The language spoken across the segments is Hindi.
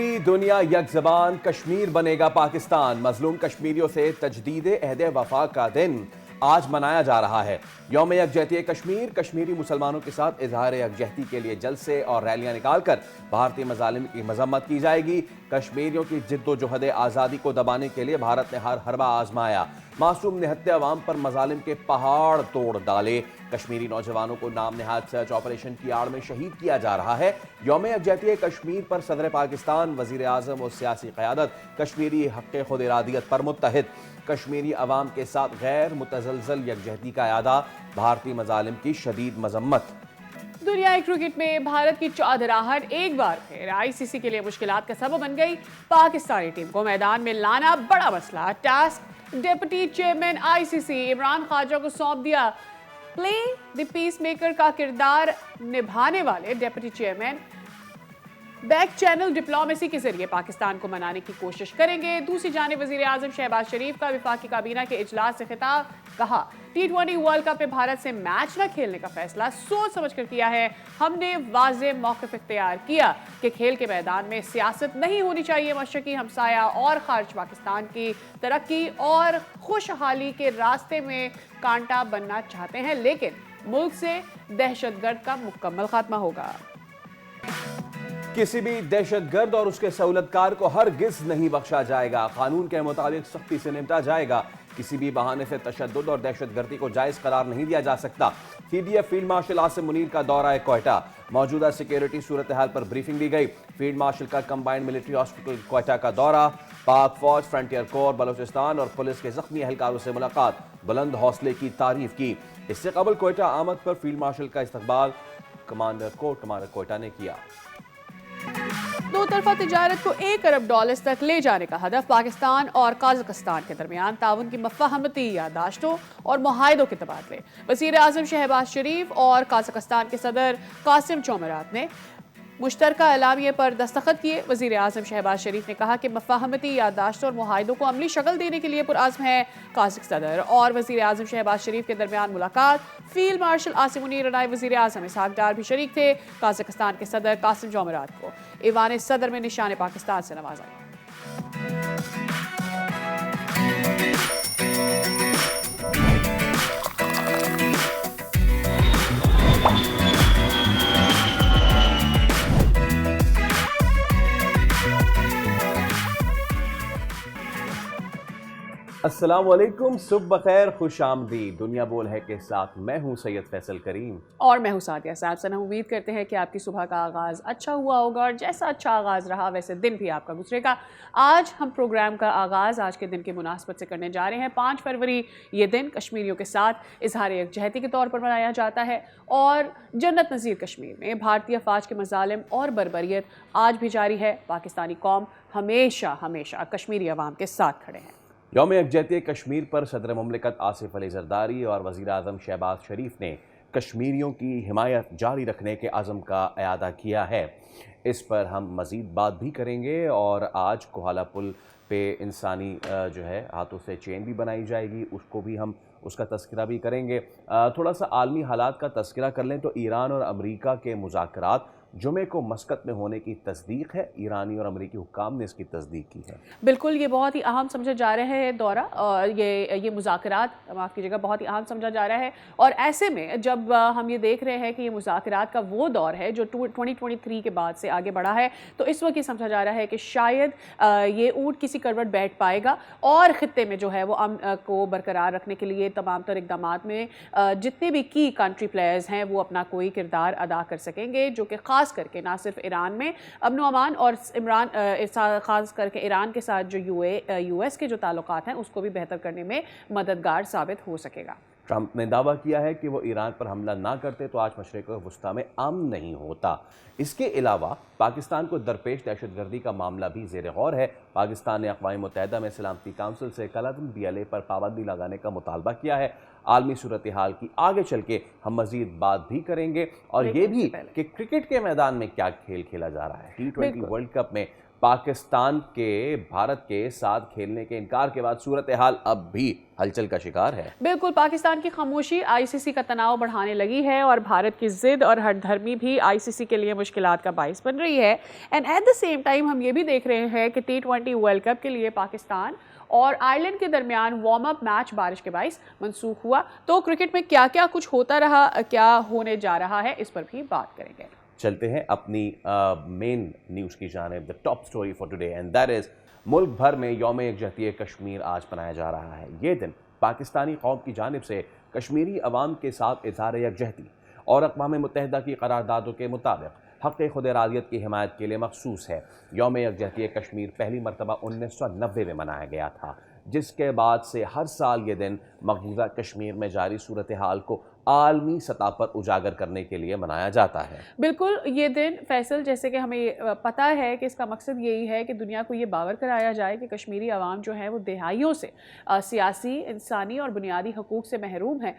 पूरी दुनिया यकज़बान, कश्मीर बनेगा पाकिस्तान। मजलूम कश्मीरियों से तजदीद अहद वफा का दिन आज मनाया जा रहा है। यौम यकजहती कश्मीर, कश्मीरी मुसलमानों के साथ इजहार यकजहती के लिए जलसे और रैलियां निकालकर भारतीय मजालिम की मजम्मत की जाएगी। कश्मीरियों की जिद्दोजहद आज़ादी को दबाने के लिए भारत ने हर हरबा आजमाया, मासूम निहत्ते अवाम पर मजालिम के पहाड़ तोड़ डाले। कश्मीरी नौजवानों को नाम नहाद सर्च ऑपरेशन की आड़ में शहीद किया जा रहा है। यौम यकजहती कश्मीर पर सदर पाकिस्तान, वजीर आजम और सियासी क़यादत कश्मीरी हक़ खुद इरादियत पर मुत्तहिद। कश्मीरी अवाम के साथ गैर मुतज़लज़ल यकजहती का अदा, भारतीय मजालिम की शदीद मजम्मत। दुनियाई क्रिकेट में भारत की चौधराहट एक बार फिर आईसीसी के लिए मुश्किलात का सबब बन गई। पाकिस्तानी टीम को मैदान में लाना बड़ा मसला। Task deputy chairman ICC Imran Khwaja को सौंप दिया। प्ले द पीस मेकर का किरदार निभाने वाले deputy chairman back channel diplomacy के जरिए पाकिस्तान को मनाने की कोशिश करेंगे। दूसरी जानिब वजीर आजम शहबाज शरीफ का वफाकी काबीना के इजलास से खिताब, कहा T20 वर्ल्ड कप में भारत से मैच न खेलने का फैसला सोच समझ कर किया है। हमने वाज़े मौक़िफ़ इख्तियार किया कि खेल के मैदान में सियासत नहीं होनी चाहिए। मशरक़ी हमसाया और खारिज पाकिस्तान की तरक्की और खुशहाली के रास्ते में कांटा बनना चाहते हैं, लेकिन मुल्क से दहशतगर्द का मुकम्मल खात्मा होगा। किसी भी दहशतगर्द और उसके सहूलतकार को हरगिज नहीं बख्शा जाएगा। कानून के मुताबिक सख्ती से निपटा जाएगा। किसी भी बहाने से तशद्दुद और दहशतगर्दी को जायज़ करार नहीं दिया जा सकता। CDF field marshal Asim Munir का दौरा है कोयटा, मौजूदा सिक्योरिटी सूरत हाल पर ब्रीफिंग दी गई। फील्ड मार्शल का कंबाइंड मिलिट्री हॉस्पिटल कोयटा का दौरा, पाक फौज, फ्रंटियर कोर, बलोचिस्तान और पुलिस के जख्मी एहलकारों से मुलाकात, बुलंद हौसले की तारीफ की। इससे कबल कोयटा आमद पर फील्ड मार्शल का इस्तकबाल कमांडर कोयटा ने किया। दो तरफा तिजारत को $1 अरब तक ले जाने का हदफ। पाकिस्तान और काज़किस्तान के दरमियान ताउन की मफ़ाहमती यादाश्तों और मुआहिदों के तबादले। वज़ीर आज़म शहबाज शरीफ और काज़किस्तान के सदर कासिम चोमरात ने मुश्तरका एलामिये पर दस्तखत किए। वज़ीर आज़म शहबाज शरीफ ने कहा कि मफ़ाहमती यादाश्तों और मुआहिदों को अमली शक्ल देने के लिए पुरअज़्म है। काज़िक सदर और वज़ीर आज़म शहबाज शरीफ के दरमियान मुलाकात। फील्ड मार्शल आसिम मुनीर और नायब वज़ीर आज़म इसहाक डार भी शरीक थे। काज़किस्तान के सदर कासिम चोमरात को ईवान सदर में निशान पाकिस्तान से नवाजा गया। अस्सलाम वालेकुम, सुबह बखैर, खुश आमदीद। दुनिया बोल है के साथ मैं हूं सैयद फैसल करीम और मैं हूं सादिया साहब सना। उम्मीद करते हैं कि आपकी सुबह का आगाज़ अच्छा हुआ होगा और जैसा अच्छा आगाज़ रहा वैसे दिन भी आपका गुजरेगा। आज हम प्रोग्राम का आगाज़ आज के दिन की मुनासबत से करने जा रहे हैं। 5 फरवरी ये दिन कश्मीरियों के साथ इजहार यकजहती के तौर पर मनाया जाता है और जन्नत नज़ीर कश्मीर में भारतीय फ़ौज के मज़ालिम और बर्बरियत आज भी जारी है। पाकिस्तानी कौम हमेशा हमेशा कश्मीरी अवाम के साथ खड़े हैं। यौम यकजहती कश्मीर पर सदर मुमलिकत आसिफ अली जरदारी और वज़ीर आज़म शहबाज शरीफ ने कश्मीरियों की हिमायत जारी रखने के अज़म का अयादा किया है। इस पर हम मज़ीद बात भी करेंगे और आज कोहाला पुल पे इंसानी जो है हाथों से चेन भी बनाई जाएगी, उसको भी हम उसका तस्करा भी करेंगे। थोड़ा सा आलमी हालात का तस्करा कर लें तो ईरान और अमरीका के मुज़ाकरात जुमे को मस्कत में होने की तस्दीक है। ईरानी और अमरीकी हुक्काम ने इसकी तस्दीक की है। बिल्कुल, ये बहुत ही अहम समझा जा रहा है दौरा और ये मुज़ाकरात, माफ़ कीजिएगा, बहुत ही अहम समझा जा रहा है। और ऐसे में जब हम ये देख रहे हैं कि ये मुज़ाकरात का वो दौर है जो 2023 के बाद से आगे बढ़ा है, तो इस वक्त ये समझा जा रहा है कि शायद ये ऊँट किसी करवट बैठ पाएगा और ख़ित्ते में जो है वो अमन को बरकरार रखने के लिए तमाम तर इक़दामात में जितने भी की कंट्री प्लेयर्स हैं वो अपना कोई किरदार अदा कर सकेंगे, जो कि खास करके ना सिर्फ ईरान में अमन अमान और खास करके ईरान के साथ जो US के जो ताल्लुकात हैं उसको भी बेहतर करने में मददगार साबित हो सकेगा। ट्रंप ने दावा किया है कि वो ईरान पर हमला ना करते तो आज मशरिक़ वुस्ता में अमन नहीं होता। इसके अलावा पाकिस्तान को दरपेश दहशतगर्दी का मामला भी ज़ेर गौर है। पाकिस्तान ने अक़वाम मुत्तहिदा में सलामती काउंसिल से कलातुल BLA पर पाबंदी लगाने का मुतालबा किया है। आलमी सूरत हाल की आगे चल के हम मज़ीद बात भी करेंगे और ये भी कि क्रिकेट के मैदान में क्या खेल खेला जा रहा है। T20 वर्ल्ड कप में पाकिस्तान के भारत के साथ खेलने के इनकार के बाद सूरत हाल अब भी हलचल का शिकार है। बिल्कुल, पाकिस्तान की खामोशी आईसीसी का तनाव बढ़ाने लगी है और भारत की जिद और हठधर्मी भी आईसीसी के लिए मुश्किलात का बाइस बन रही है। And at the same time हम ये भी देख रहे हैं कि T20 वर्ल्ड कप के लिए पाकिस्तान और आयरलैंड के दरमियान वार्म अप मैच बारिश के बाइस मनसूख हुआ। तो क्रिकेट में क्या क्या कुछ होता रहा, क्या होने जा रहा है, इस पर भी बात करेंगे। चलते हैं अपनी मेन न्यूज़ की जानिब, the top story for today, and that is मुल्क भर में यौम यकजहती कश्मीर आज मनाया जा रहा है। ये दिन पाकिस्तानी कौम की जानिब से कश्मीरी अवाम के साथ इज़हार यकजहती और अक़वाम मुत्तहिदा की करारदादों के मुताबिक हक़ खुद इरादियत की हिमायत के लिए मखसूस है। यौम यकजहती कश्मीर पहली मरतबा 1990 में मनाया गया था, जिसके बाद से हर साल ये दिन मकबूजा कश्मीर में जारी सूरत हाल को आलमी सतह पर उजागर करने के लिए मनाया जाता है। बिल्कुल, ये दिन फैसल, जैसे कि हमें पता है कि इसका मकसद यही है कि दुनिया को ये बावर कराया जाए कि कश्मीरी अवाम जो है वो दहाइयों से सियासी, इंसानी और बुनियादी हकूक़ से महरूम है।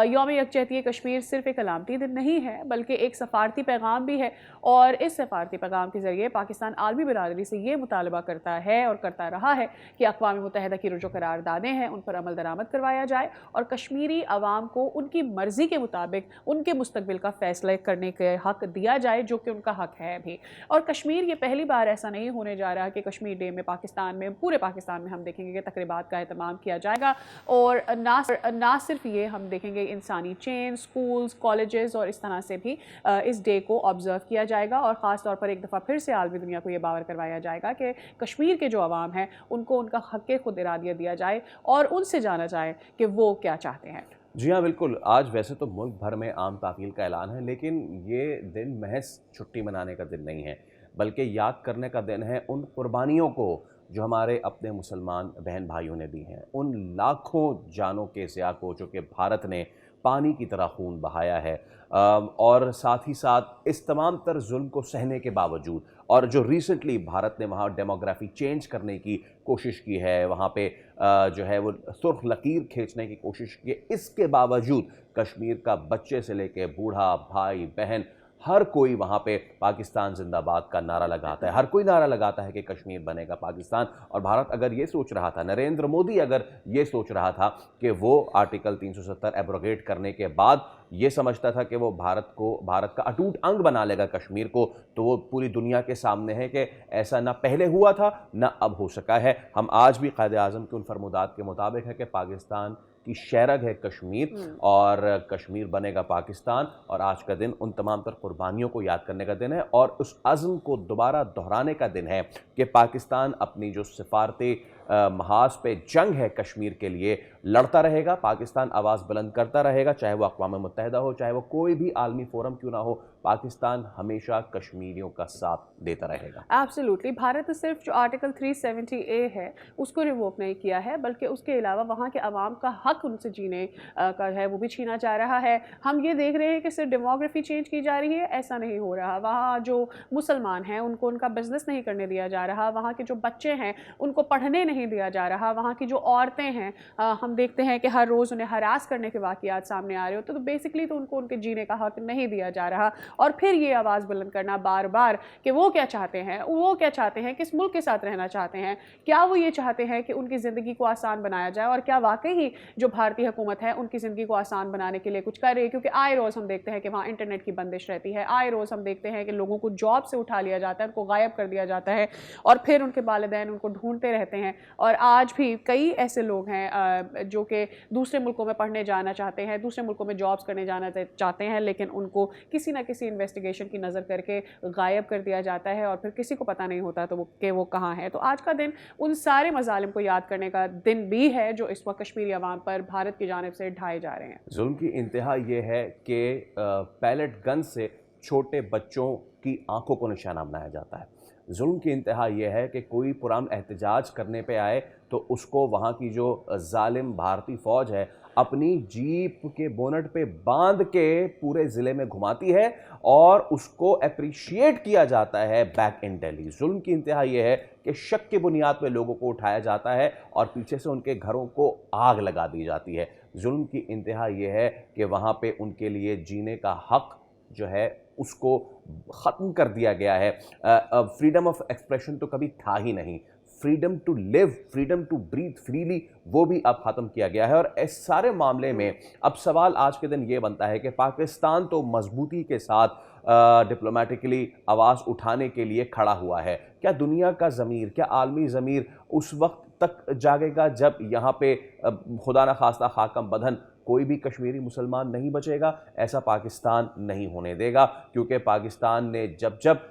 यौम यकजहती कश्मीर सिर्फ एक अलामती दिन नहीं है बल्कि एक सफारती पैगाम भी है, और इस सफारती पैगाम के ज़रिए पाकिस्तान आलमी बिरादरी से ये मुतालबा करता है और करता रहा है कि अक़वाम मुत्तहिदा की जो करारदादें हैं उन पर अमल दरामद करवाया जाए और कश्मीरी अवाम को उनकी मर्ज़ी के मुताबिक उनके मुस्तकबिल का फैसला करने के हक दिया जाए, जो कि उनका हक है भी। और कश्मीर, ये पहली बार ऐसा नहीं होने जा रहा कि कश्मीर डे में पाकिस्तान में, पूरे पाकिस्तान में हम देखेंगे कि तकरीबात का एहतमाम किया जाएगा। और ना सिर्फ ये, हम देखेंगे इंसानी चेन, स्कूल्स, कॉलेजेस और इस तरह से भी इस डे को ऑब्जर्व किया जाएगा। और ख़ास तौर पर एक दफ़ा फिर से आलमी दुनिया को ये बावर करवाया जाएगा कि कश्मीर के जो अवाम हैं उनको उनका हक़ खुद इरादियत दिया जाए और उनसे जाना जाए कि वो क्या चाहते हैं। जी हाँ, बिल्कुल। आज वैसे तो मुल्क भर में आम तातील का ऐलान है, लेकिन ये दिन महज छुट्टी मनाने का दिन नहीं है, बल्कि याद करने का दिन है उन कुर्बानियों को जो हमारे अपने मुसलमान बहन भाइयों ने दी हैं, उन लाखों जानों के ज़िया को जो कि भारत ने पानी की तरह खून बहाया है, और साथ ही साथ इस तमाम तर जुल्म को सहने के बावजूद, और जो रिसेंटली भारत ने वहाँ डेमोग्राफी चेंज करने की कोशिश की है, वहाँ पे जो है वो सुर्ख लकीर खींचने की कोशिश की है, इसके बावजूद कश्मीर का बच्चे से लेके बूढ़ा, भाई बहन, हर कोई वहाँ पे पाकिस्तान जिंदाबाद का नारा लगाता है। हर कोई नारा लगाता है कि कश्मीर बनेगा पाकिस्तान। और भारत अगर ये सोच रहा था, नरेंद्र मोदी अगर ये सोच रहा था कि वो आर्टिकल 370 एब्रोगेट करने के बाद ये समझता था कि वो भारत का अटूट अंग बना लेगा कश्मीर को, तो वो पूरी दुनिया के सामने है कि ऐसा ना पहले हुआ था ना अब हो सका है। हम आज भी कायदे आज़म के उन फरमुदात के मुताबिक है कि पाकिस्तान की शहरग है कश्मीर और कश्मीर बनेगा पाकिस्तान। और आज का दिन उन तमाम तर कुर्बानियों को याद करने का दिन है और उस अज़्म को दोबारा दोहराने का दिन है कि पाकिस्तान अपनी जो सिफारती महाज पे जंग है कश्मीर के लिए लड़ता रहेगा। पाकिस्तान आवाज़ बुलंद करता रहेगा, चाहे वो अक़वाम मुत्तहिदा हो, चाहे वो कोई भी आलमी फोरम क्यों ना हो, पाकिस्तान हमेशा कश्मीरियों का साथ देता रहेगा। एब्सोल्युटली। भारत ने सिर्फ जो आर्टिकल 370A है उसको रिवोक नहीं किया है, बल्कि उसके अलावा वहाँ के अवाम का हक उनसे जीने का है वो भी छीना जा रहा है। हम ये देख रहे हैं कि सिर्फ डेमोग्राफी चेंज की जा रही है, ऐसा नहीं हो रहा। वहाँ जो मुसलमान हैं उनको उनका बिजनेस नहीं करने दिया जा रहा, वहाँ के जो बच्चे हैं उनको पढ़ने नहीं दिया जा रहा, वहाँ की जो औरतें हैं हम देखते हैं कि हर रोज़ उन्हें हरास करने के वाक़यात सामने आ रहे होते, तो बेसिकली तो उनको उनके जीने का हक नहीं दिया जा रहा। और फिर ये आवाज़ बुलंद करना बार बार कि वो क्या चाहते हैं, वो क्या चाहते हैं, किस मुल्क के साथ रहना चाहते हैं, क्या वो ये चाहते हैं कि उनकी ज़िंदगी को आसान बनाया जाए, और क्या वाकई ही जो भारतीय हुकूमत है उनकी ज़िंदगी को आसान बनाने के लिए कुछ कर रही है। क्योंकि आए रोज़ हम देखते हैं कि वहाँ इंटरनेट की बंदिश रहती है, आए रोज़ हम देखते हैं कि लोगों को जॉब से उठा लिया जाता है, उनको गायब कर दिया जाता है और फिर उनके वालिदैन उनको ढूंढते रहते हैं। और आज भी कई ऐसे लोग हैं जो कि दूसरे मुल्कों में पढ़ने जाना चाहते हैं, दूसरे मुल्कों में जॉब्स करने जाना चाहते हैं, लेकिन उनको किसी ना किसी इन्वेस्टिगेशन की नज़र करके गायब कर दिया जाता है और फिर किसी को पता नहीं होता तो वो कहाँ है। तो आज का दिन उन सारे मज़ालिम को याद करने का दिन भी है जो इस वक्त कश्मीरी अवाम पर भारत की जानिब से ढाए जा रहे हैं। जुल्म की इंतहा ये है कि पैलेट गन से छोटे बच्चों की आंखों को निशाना बनाया जाता है। जुल्म की इंतहा यह है कि कोई पुरअमन एहतजाज करने पे आए तो उसको वहाँ की जो जालिम भारतीय फ़ौज है अपनी जीप के बोनट पे बांध के पूरे ज़िले में घुमाती है और उसको अप्रिशिएट किया जाता है बैक इन दिल्ली। जुल्म की इंतहा यह है कि शक की बुनियाद पे लोगों को उठाया जाता है और पीछे से उनके घरों को आग लगा दी जाती है। जुल्म की इंतहा यह है कि वहाँ पे उनके लिए जीने का हक जो है उसको ख़त्म कर दिया गया है। फ्रीडम ऑफ एक्सप्रेशन तो कभी था ही नहीं, freedom to live, freedom to breathe freely, वो भी अब ख़त्म किया गया है। और इस सारे मामले में अब सवाल आज के दिन ये बनता है कि पाकिस्तान तो मजबूती के साथ डिप्लोमेटिकली आवाज़ उठाने के लिए खड़ा हुआ है, क्या दुनिया का ज़मीर, क्या आलमी ज़मीर उस वक्त तक जागेगा जब यहाँ पे खुदा न खास्ता खाकम बदन कोई भी कश्मीरी मुसलमान नहीं बचेगा? ऐसा पाकिस्तान नहीं होने देगा, क्योंकि पाकिस्तान ने जब जब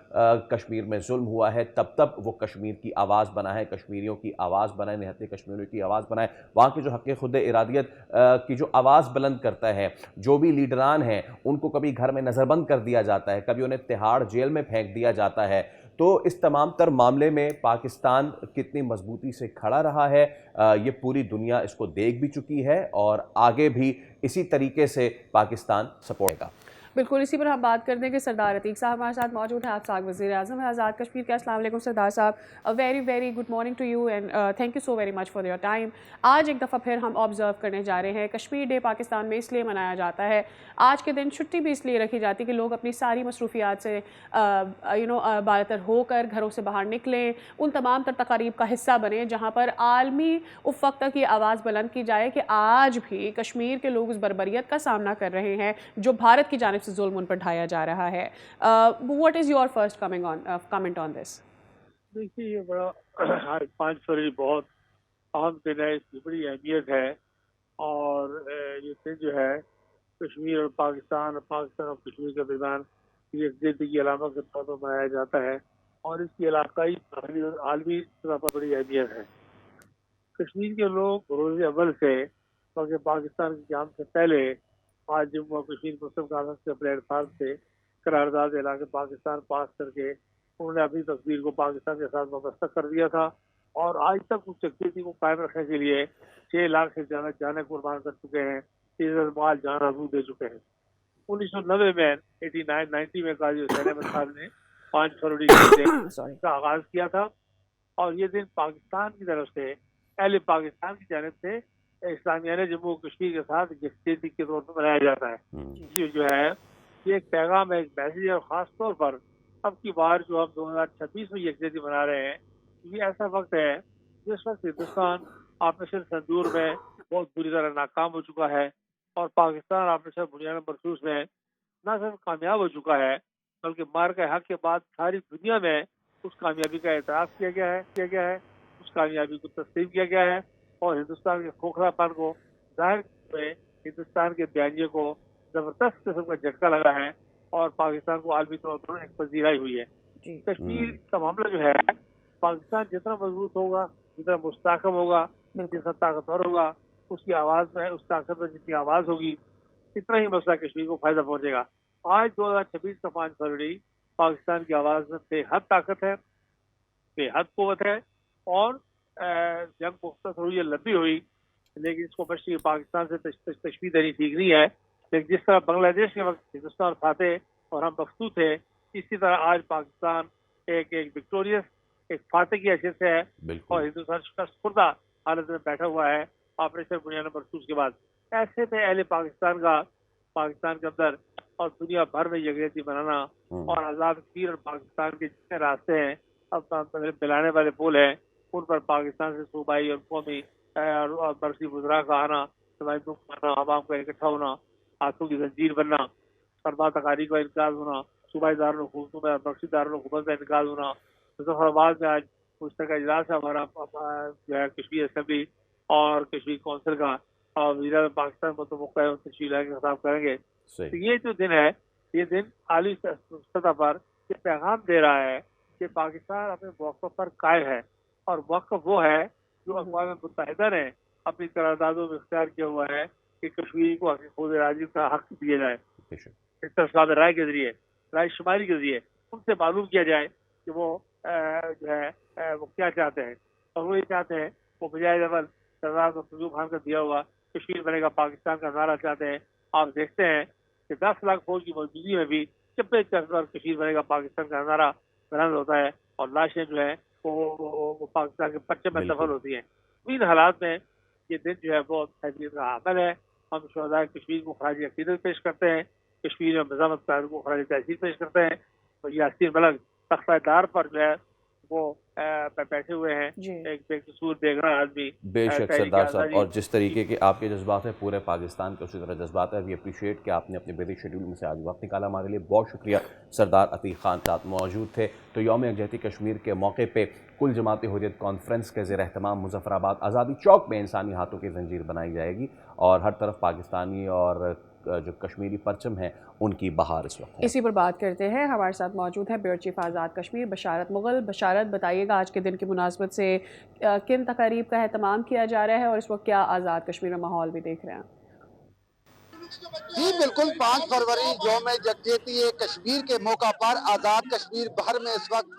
कश्मीर में जुल्म हुआ है तब तब वो कश्मीर की आवाज़ बना है, कश्मीरियों की आवाज़ बनाए, निहत्ते कश्मीरियों की आवाज़ बनाए, वहाँ के जो हक़ खुद इरादियत की जो आवाज़ बुलंद करता है। जो भी लीडरान हैं उनको कभी घर में नज़रबंद कर दिया जाता है, कभी उन्हें तिहाड़ जेल में फेंक दिया जाता है। तो इस तमाम तर मामले में पाकिस्तान कितनी मजबूती से खड़ा रहा है, ये पूरी दुनिया इसको देख भी चुकी है और आगे भी इसी तरीके से पाकिस्तान सपोर्ट करेगा। बिल्कुल, इसी पर हम बात कर दें कि सरदार अतीक साहब हमारे साथ मौजूद हैं। आप साग वज़ीर आज़म हैं आज़ाद कश्मीर के। अस्सलाम वालेकुम सरदार साहब, a very very good morning to you and thank you so very much for your time. आज एक दफ़ा फिर हम ऑब्ज़र्व करने जा रहे हैं, कश्मीर डे पाकिस्तान में इसलिए मनाया जाता है, आज के दिन छुट्टी भी इसलिए रखी जाती है कि लोग अपनी सारी मसरूफियात से बातर होकर घरों से बाहर निकलें, उन तमाम तर तकारीब का हिस्सा बने जहाँ पर आलमी उफ़्क़ तक ये आवाज़ बुलंद की जाए कि आज भी कश्मीर के लोग उस बर्बरियत का सामना कर रहे हैं जो भारत की जानिब से जुल्म उन पर ढाया जा रहा है। What is your first comment on this? देखिए, ये बड़ा आज 5 फरवरी बहुत अहम दिन है, इसकी बड़ी अहमियत है। और ये दिन जो है कश्मीर और पाकिस्तान और कश्मीर के दरमियान यकजहती की अलामत के तौर पर मनाया जाता है और इसकी इलाकाई और आलमी सतह पर बड़ी अहमियत है। कश्मीर के लोग रोज़ अव्वल से बल्कि पाकिस्तान की क़याम से पहले आज जम्मू और कश्मीर मुस्लिम कांग्रेस के प्लेटफार्म से करारदाद एला के पाकिस्तान पास करके उन्होंने अपनी तस्वीर को पाकिस्तान के साथ वाबस्ता कर दिया था और आज तक उस यकजहती को कायम रखने के लिए 6 लाख से ज़्यादा जाने कुर्बान कर चुके हैं, 30,000 माल जान आजू दे चुके हैं। 1990 में 89-90 में काजी हुसैन अहमद साहब ने 5 फरवरी के दिन का आगाज़ किया था और ये दिन पाकिस्तान की तरफ से अहले पाकिस्तान की जानिब से इस्लामिया ने जम्मू कश्मीर के साथ यकजहती के तौर पर मनाया जाता है। ये जो है ये एक पैगाम है, एक मैसेज है और ख़ास तौर पर अब की बार जो हम 2026 में यकजहती मना रहे हैं, ये ऐसा वक्त है जिस वक्त हिंदुस्तान ऑपरेशन सिंदूर में बहुत बुरी तरह नाकाम हो चुका है और पाकिस्तान ऑपरेशन बुनियाद मरसूस में न सिर्फ कामयाब हो चुका है बल्कि मार के हक के बाद सारी दुनिया में उस कामयाबी का एतराफ़ किया गया है, उस कामयाबी को तस्लीम किया गया है और हिंदुस्तान के खोखलापन को जाहिर में हिंदुस्तान के बयानिए को ज़बरदस्त किस्म का झटका लगा है और पाकिस्तान को आलमी तौर पर एक पजीराई हुई है। कश्मीर का मामला जो है, पाकिस्तान जितना मजबूत होगा, जितना मुस्तहकम होगा, जितना ताकतवर होगा, उसकी आवाज़ में, उस ताकत में जितनी आवाज़ होगी, इतना ही मसला कश्मीर को फ़ायदा पहुँचेगा। आज 2026 का 5 फरवरी पाकिस्तान की आवाज़ में बेहद ताकत है, बेहद क़ुव्वत है और जंग मुख्तसर हुई या लंबी हुई, लेकिन इसको मशरक़ी पाकिस्तान से तशबीह देनी ठीक नहीं है। लेकिन जिस तरह बांग्लादेश के वक्त हिंदुस्तान फाते और हम मकसूद थे, इसी तरह आज पाकिस्तान एक विक्टोरियस, एक फाते की हैसियत से है और हिंदुस्तान शिकस्त खुर्दा हालत में बैठा हुआ है ऑपरेशन बुनियाद मरसूस के बाद। ऐसे में अहले पाकिस्तान के अंदर और दुनिया भर में यकजहती बनाना और आज़ाद कश्मीर और पाकिस्तान के जितने रास्ते हैं, अब मिलाने वाले पुल हैं, उन पर पाकिस्तान से सूबाई और कौमी और बरसी बुजरा का आना, आवाम का इकट्ठा होना, हाथों की जंजीर बनना, फरमा तकारी का इनकार होना, सूबाई दारुल-उल-हुकूमत में बख्शी दारुल-हुकूमत का इनकार होना। मुजफ्फराबाद में आज उस तरह का इजलास है हमारा जो है कश्मीर असेंबली और कश्मीर कौंसिल का और वज़ीर पाकिस्तान को तो मौका है तशरीफ लाने का खिताब करेंगे। तो ये जो दिन है, ये दिन आली सतह पर ये पैगाम दे रहा है कि पाकिस्तान अपने मौक़िफ़ पर कायम है और मौक़िफ़ वो है जो अक़वाम मुत्तहिदा ने अपनी करारदादों में इख्तियार किया हुआ है कि कश्मीर को खुद इरादी का हक दिया जाए। इस्तेसाब राय के जरिए, राय शुमारी के जरिए उनसे मालूम किया जाए कि वो जो है वो क्या चाहते हैं और वो ये चाहते हैं वो बजाय अवल सरदार फजल खान का दिया हुआ कश्मीर बनेगा पाकिस्तान का नारा चाहते हैं। आप देखते हैं कि 10 लाख फौज की मौजूदगी में भी चप्पे चढ़कर कश्मीर बनेगा पाकिस्तान का नारा बुलंद होता है और लाशें जो है वो पाकिस्तान के परचम में दफन होती हैं। इन हालात में ये दिन जो है बहुत अहमियत का हामिल है। हम शहदाए कश्मीर को खराज अकीदत पेश करते हैं कश्मीर में मज़ामत कायदे को खराज तहसीन पेश करते हैं। और यासीन मलिक तख्तादार पर जो है वो बैठे हुए हैं, जी। एक बेकसूर बेगुनाह आदमी। बेशक सरदार साहब, और जिस तरीके के आपके जज्बात हैं पूरे पाकिस्तान के उसी तरह जज्बात है। वी अप्रिशिएट कि आपने अपने बिजी शेड्यूल में से आज वक्त निकाला हमारे लिए। बहुत शुक्रिया। सरदार अतीक खान साथ मौजूद थे। तो यौम यकजहती कश्मीर के मौके पे कुल जमात हुर्रियत कॉन्फ्रेंस के ज़ेर एहतमाम मुजफ्फराबाद आज़ादी चौक में इंसानी हाथों की जंजीर बनाई जाएगी और हर तरफ पाकिस्तानी और जो कश्मीरी परचम हैं उनकी बहार इस वक्त है। इसी पर बात करते हैं। हमारे साथ मौजूद है ब्यूरो चीफ आज़ाद कश्मीर बशारत मुगल। बशारत, बताइएगा आज के दिन की मुनासबत से किन तकारीब का एहतमाम किया जा रहा है और इस वक्त क्या आज़ाद कश्मीर में माहौल भी देख रहे हैं? जी बिल्कुल, 5 फरवरी यौम यकजहती कश्मीर के मौका पर आज़ाद कश्मीर भर में इस वक्त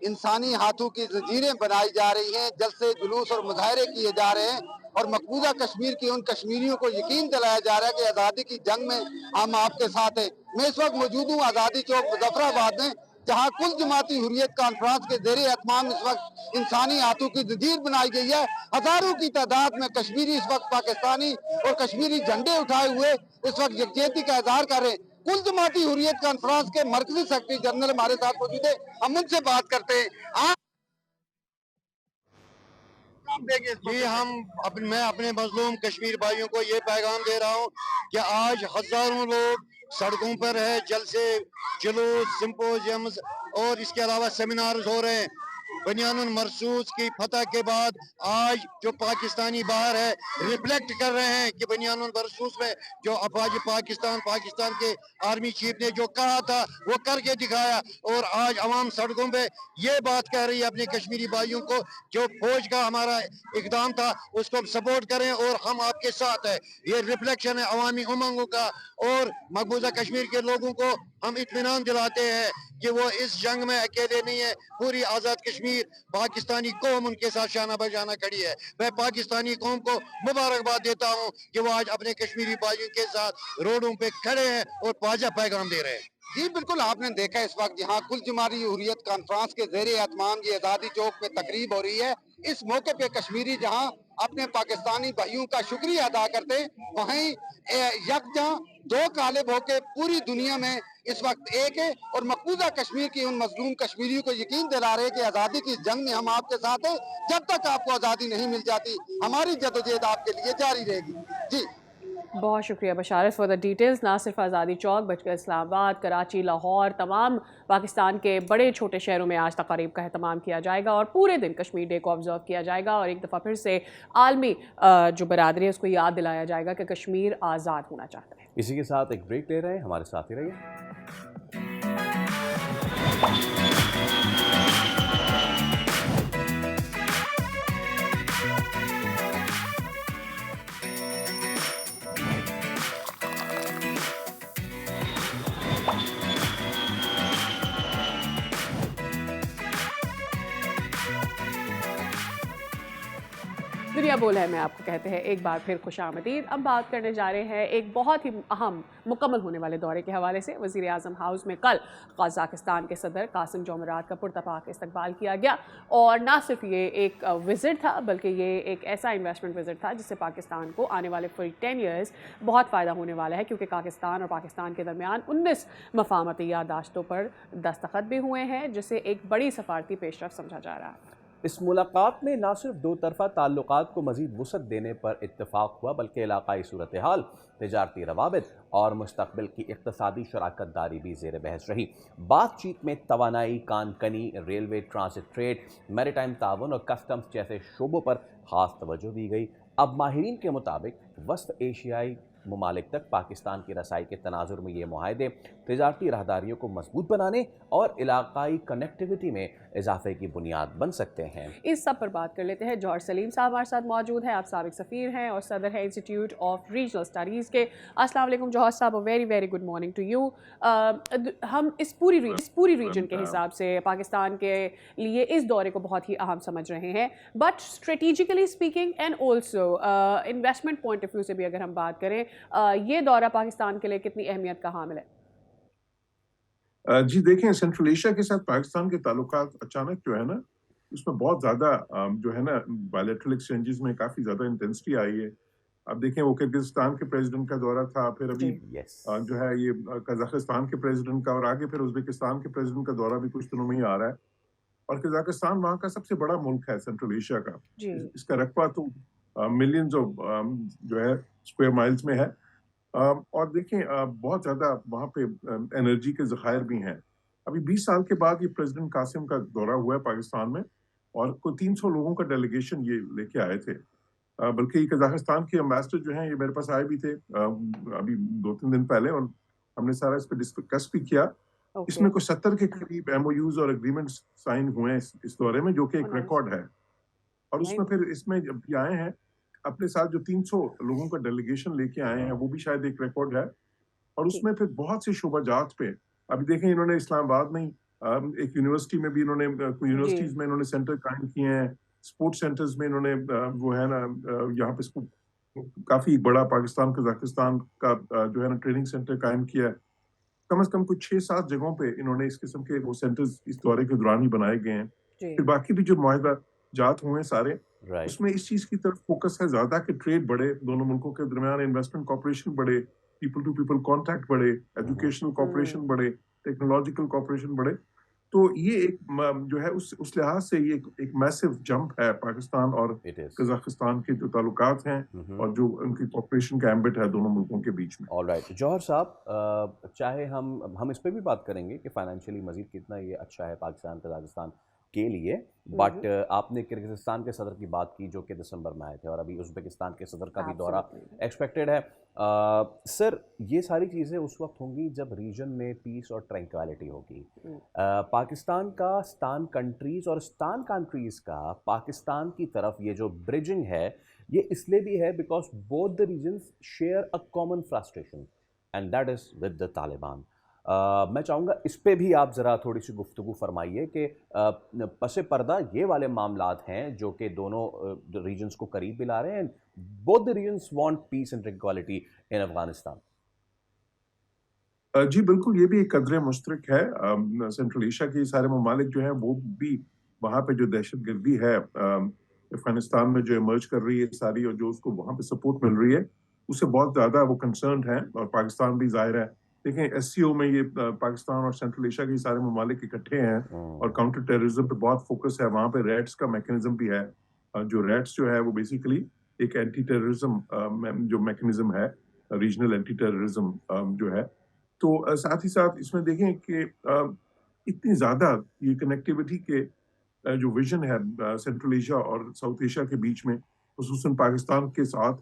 इंसानी हाथों की जंजीरें बनाई जा रही हैं, जलसे जुलूस और मुजाहरे किए जा रहे हैं और मकबूजा कश्मीर के उन कश्मीरियों को यकीन दिलाया जा रहा है कि आज़ादी की जंग में हम आपके साथ हैं। मैं इस वक्त मौजूद हूँ आज़ादी चौक मुजफ्फराबाद में, जहाँ कुल जमाती हुर्रियत कॉन्फ्रेंस के ज़ेरे एहतमाम इस वक्त इंसानी हाथों की जंजीर बनाई गई है। हजारों की तादाद में कश्मीरी इस वक्त पाकिस्तानी और कश्मीरी झंडे उठाए हुए इस वक्त यकजहती का इजहार कर रहे हैं। कुल जमाती हुर्रियत कॉन्फ्रेंस के मरकजी सेक्रेटरी जनरल हमारे साथ मौजूद है, हम उनसे बात करते हैं। जी मैं अपने मजलूम कश्मीर भाइयों को ये पैगाम दे रहा हूँ कि आज हजारों लोग सड़कों पर है, जलसे, जुलूस, सिंपोजियम्स और इसके अलावा सेमिनार्स हो रहे हैं। बनियानुल मरसूस की फतह के बाद आज जो पाकिस्तानी बाहर है रिफ्लेक्ट कर रहे हैं कि बनियानुल मरसूस में जो अफवाज पाकिस्तान के आर्मी चीफ ने जो कहा था वो करके दिखाया और आज अवाम सड़कों पे ये बात कह रही है अपने कश्मीरी भाइयों को, जो फौज का हमारा इकदाम था उसको हम सपोर्ट करें और हम आपके साथ है। ये रिफ्लेक्शन है अवामी उमंगों का और मकबूजा कश्मीर के लोगों को हम इत्मीनान दिलाते हैं कि वो इस जंग में अकेले नहीं है। पूरी आज़ाद कश्मीर पाकिस्तानी कौम उनके साथ शाना बजाना खड़ी है। मैं पाकिस्तानी कौम को मुबारकबाद देता हूँ कि वो आज अपने कश्मीरी भाइयों के साथ रोडों पे खड़े हैं और वाज़ेह पैगाम दे रहे हैं। जी बिल्कुल, आपने देखा इस वक्त यहाँ कुल जमाती हुर्रियत कॉन्फ्रेंस के ज़ेरे एहतमाम ये आज़ादी चौक में तकरीब हो रही है। इस मौके पे कश्मीरी जहाँ अपने पाकिस्तानी भाइयों का शुक्रिया अदा करते हैं, वहीं यकजहां दो कालिब होके पूरी दुनिया में इस वक्त एक है और मकबूजा कश्मीर की उन मजलूम कश्मीरियों को यकीन दिला रहे हैं कि आज़ादी की जंग में हम आपके साथ हैं। जब तक आपको आज़ादी नहीं मिल जाती हमारी जदोजहद आपके लिए जारी रहेगी। जी बहुत शुक्रिया बशारत फॉर द डिटेल्स। ना सिर्फ आज़ादी चौक बल्कि इस्लामाबाद, कराची, लाहौर, तमाम पाकिस्तान के बड़े छोटे शहरों में आज तकारीब का एहतमाम किया जाएगा और पूरे दिन कश्मीर डे को ऑब्जर्व किया जाएगा और एक दफ़ा फिर से आलमी जो बरादरी है उसको याद दिलाया जाएगा कि कश्मीर आज़ाद होना चाहता है। इसी के साथ एक ब्रेक ले रहे हैं, हमारे साथ ही रहिए। दुनिया बोल है में आपको कहते हैं एक बार फिर खुशामदीद। अब बात करने जा रहे हैं एक बहुत ही अहम मुकम्मल होने वाले दौरे के हवाले से। वज़ीर आज़म हाउस में कल कज़ाकिस्तान के सदर कासिम जोमरात का पुरतपाक इस्तकबाल किया गया और ना सिर्फ ये एक विज़िट था बल्कि ये एक ऐसा इन्वेस्टमेंट विज़िट था जिससे पाकिस्तान को आने वाले 10 ईयर्स बहुत फ़ायदा होने वाला है, क्योंकि पाकिस्तान और पाकिस्तान के दरमियान 19 मफाहमती याददाश्तों पर दस्तखत भी हुए हैं, जिसे एक बड़ी सफारती पेशरफ समझा जा रहा है। इस मुलाकात में न सिर्फ दो तरफ़ा ताल्लुकात को मज़ीद वुसअत देने पर इत्तफ़ाक़ हुआ बल्कि इलाक़ाई सूरत हाल, तिजारती रवाबित और मुस्तक़बिल की इक़्तिसादी शराकत दारी भी ज़ेर बहस रही। बातचीत में तवानाई, कानकनी, रेलवे, ट्रांसिट ट्रेड, मैरीटाइम ताउन और कस्टम्स जैसे शोबों पर ख़ास तवज्जो दी गई। अब माहिरीन के मुताबिक वस्त एशियाई ममालिक तक पाकिस्तान की रसाई के तनाजुर में ये मुआहदे तिजारती राहदारियों को मजबूत बनाने और इलाकाई कनेक्टिविटी में इजाफे की बुनियाद बन सकते हैं। इस सब पर बात कर लेते हैं। जौहर सलीम साहब हमारे साथ मौजूद हैं। आप साबिक सफ़ीर हैं और सदर है इंस्टीट्यूट ऑफ रीजनल स्टडीज़ के। अस्सलाम वालेकुम जौहर साहब, very very good morning to you. हम इस पूरी रीजन के हिसाब से पाकिस्तान के लिए इस दौरे को बहुत ही अहम समझ रहे हैं, but strategically speaking and also investment point of view से भी अगर हम बात करें, ये दौरा पाकिस्तान के लिए कितनी अहमियत का हामिल है? जी देखें, सेंट्रल एशिया के साथ पाकिस्तान के ताल्लुकात अचानक जो है ना उसमें बहुत ज़्यादा जो है ना बायलैटरल एक्सचेंजेस में काफ़ी ज़्यादा इंटेंसिटी आई है। अब देखें वो किर्गिस्तान के प्रेसिडेंट का दौरा था, फिर अभी यस जो है ये कजाकिस्तान के प्रेसिडेंट का, और आगे फिर उज्बेकिस्तान के प्रेसिडेंट का दौरा भी कुछ दिनों में ही आ रहा है। और कजाकिस्तान वहाँ का सबसे बड़ा मुल्क है सेंट्रल एशिया का। इसका रकबा तो मिलियंस ऑफ जो है स्क्वायर माइल्स में है। और देखें बहुत ज्यादा वहाँ पे एनर्जी के जखायर भी हैं। अभी 20 साल के बाद ये प्रेसिडेंट कासिम का दौरा हुआ है पाकिस्तान में, और कोई 300 लोगों का डेलीगेशन ये लेके आए थे। बल्कि कजाकिस्तान के एम्बेसडर जो हैं ये मेरे पास आए भी थे अभी 2-3 दिन पहले, और हमने सारा इस पर डिस्कस भी किया। इसमें कुछ 70 के करीब एमओयूज और एग्रीमेंट्स साइन हुए हैं इस दौरे में, जो कि एक रिकॉर्ड है। और उसमें फिर इसमें जब ये आए हैं अपने साथ जो 300 लोगों का डेलीगेशन लेके आए हैं, वो भी शायद एक रिकॉर्ड है। और उसमें फिर बहुत से शोबाजात पे, अभी देखें इन्होंने इस्लामाबाद में एक यूनिवर्सिटी में भी इन्होंने यूनिवर्सिटीज में इन्होंने सेंटर कायम किए हैं, स्पोर्ट्स सेंटर्स में इन्होंने वो है ना यहाँ पे काफी बड़ा पाकिस्तान कजाकिस्तान का जो है ना ट्रेनिंग सेंटर कायम किया है। कम से कम कुछ 6-7 जगहों पे इन्होंने इस किस्म के वो सेंटर्स इस दौरे के दौरान ही बनाए गए हैं। फिर बाकी भी जो मुआहदा जात हुए हैं सारे, उसमें इस चीज की तरफ फोकस है ज्यादा कि ट्रेड बढ़े, दोनों मुल्कों के दरमियान इन्वेस्टमेंट कॉपरेशन बढ़े, पीपल टू पीपल कॉन्टैक्ट बढ़े, एजुकेशनल कॉपरेशन बढ़े, टेक्नोलॉजिकल कॉपरेशन बढ़े। तो ये एक जो है उस लिहाज से ये एक मैसिव जंप है पाकिस्तान और कजाकिस्तान के जो ताल्लुकात हैं और जो उनकी कॉपरेशन का एम्बिट है दोनों मुल्कों के बीच में। ऑलराइट जौहर साहब, चाहे हम इस पे भी बात करेंगे कि फाइनेंशियली मजीद कितना ये अच्छा है पाकिस्तान कजाकिस्तान के लिए, बट आपने किर्गिस्तान के सदर की बात की जो कि दिसंबर में आए थे, और अभी उज्बेकिस्तान के सदर का भी दौरा एक्सपेक्टेड है। सर, ये सारी चीज़ें उस वक्त होंगी जब रीजन में पीस और ट्रैंक्विलिटी होगी। पाकिस्तान का स्तान कंट्रीज़ और स्तान कंट्रीज़ का पाकिस्तान की तरफ ये जो ब्रिजिंग है, ये इसलिए भी है because both the regions share a common frustration and that is with the Taliban. मैं चाहूँगा इस पे भी आप ज़रा थोड़ी सी गुफ्तगू फरमाइए कि पसे पर्दा ये वाले मामलात हैं जो कि दोनों रीजन्स को करीब भी ला रहे हैं, and both the regions want peace and tranquility in Afghanistan. जी बिल्कुल, ये भी एक कदर मुश्तरक है। सेंट्रल एशिया के सारे ममालिक जो हैं वो भी वहाँ पे जो दहशतगर्दी है अफगानिस्तान में जो इमर्ज कर रही है सारी, और जो उसको वहाँ पे सपोर्ट मिल रही है, उससे बहुत ज़्यादा वो कंसर्न है। और पाकिस्तान भी जाहिर है, देखें एससीओ में ये पाकिस्तान और सेंट्रल एशिया के सारे ममालिक इकट्ठे हैं, और काउंटर टेररिज्म पे बहुत फोकस है। वहाँ पे रेड्स का मैकेनिज्म भी है। जो रेड्स जो है वो बेसिकली एक एंटी टेररिज्म जो मैकेनिज्म है, रीजनल एंटी टेररिज्म जो है। तो साथ ही साथ इसमें देखें कि इतनी ज़्यादा ये कनेक्टिविटी के जो विजन है सेंट्रल एशिया और साउथ एशिया के बीच में, खुसूसन पाकिस्तान के साथ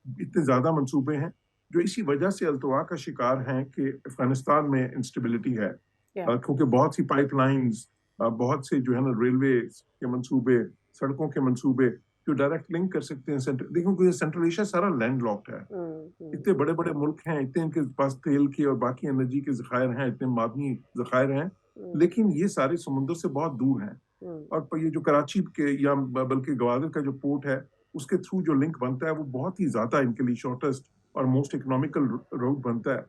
इतने ज़्यादा मंसूबे हैं, जो इसी वजह से अल्तवा का शिकार हैं कि अफगानिस्तान में इंस्टेबिलिटी है। क्योंकि बहुत सी पाइपलाइंस, बहुत से जो है ना रेलवे के मंसूबे, सड़कों के मंसूबे जो डायरेक्ट लिंक कर सकते हैं देखो सेंट्रल एशिया सारा लैंड लॉक्ड है। इतने बड़े बड़े मुल्क हैं, इतने इनके पास तेल के और बाकी एनर्जी के जखायर हैं, इतने मादनी जखायर हैं, लेकिन ये सारे समुद्र से बहुत दूर हैं। और ये जो कराची के या बल्कि ग्वादर का जो पोर्ट है, उसके थ्रू जो लिंक बनता है वो बहुत ही ज्यादा इनके लिए शॉर्टेस्ट और मोस्ट इकोनॉमिकल रूट बनता है।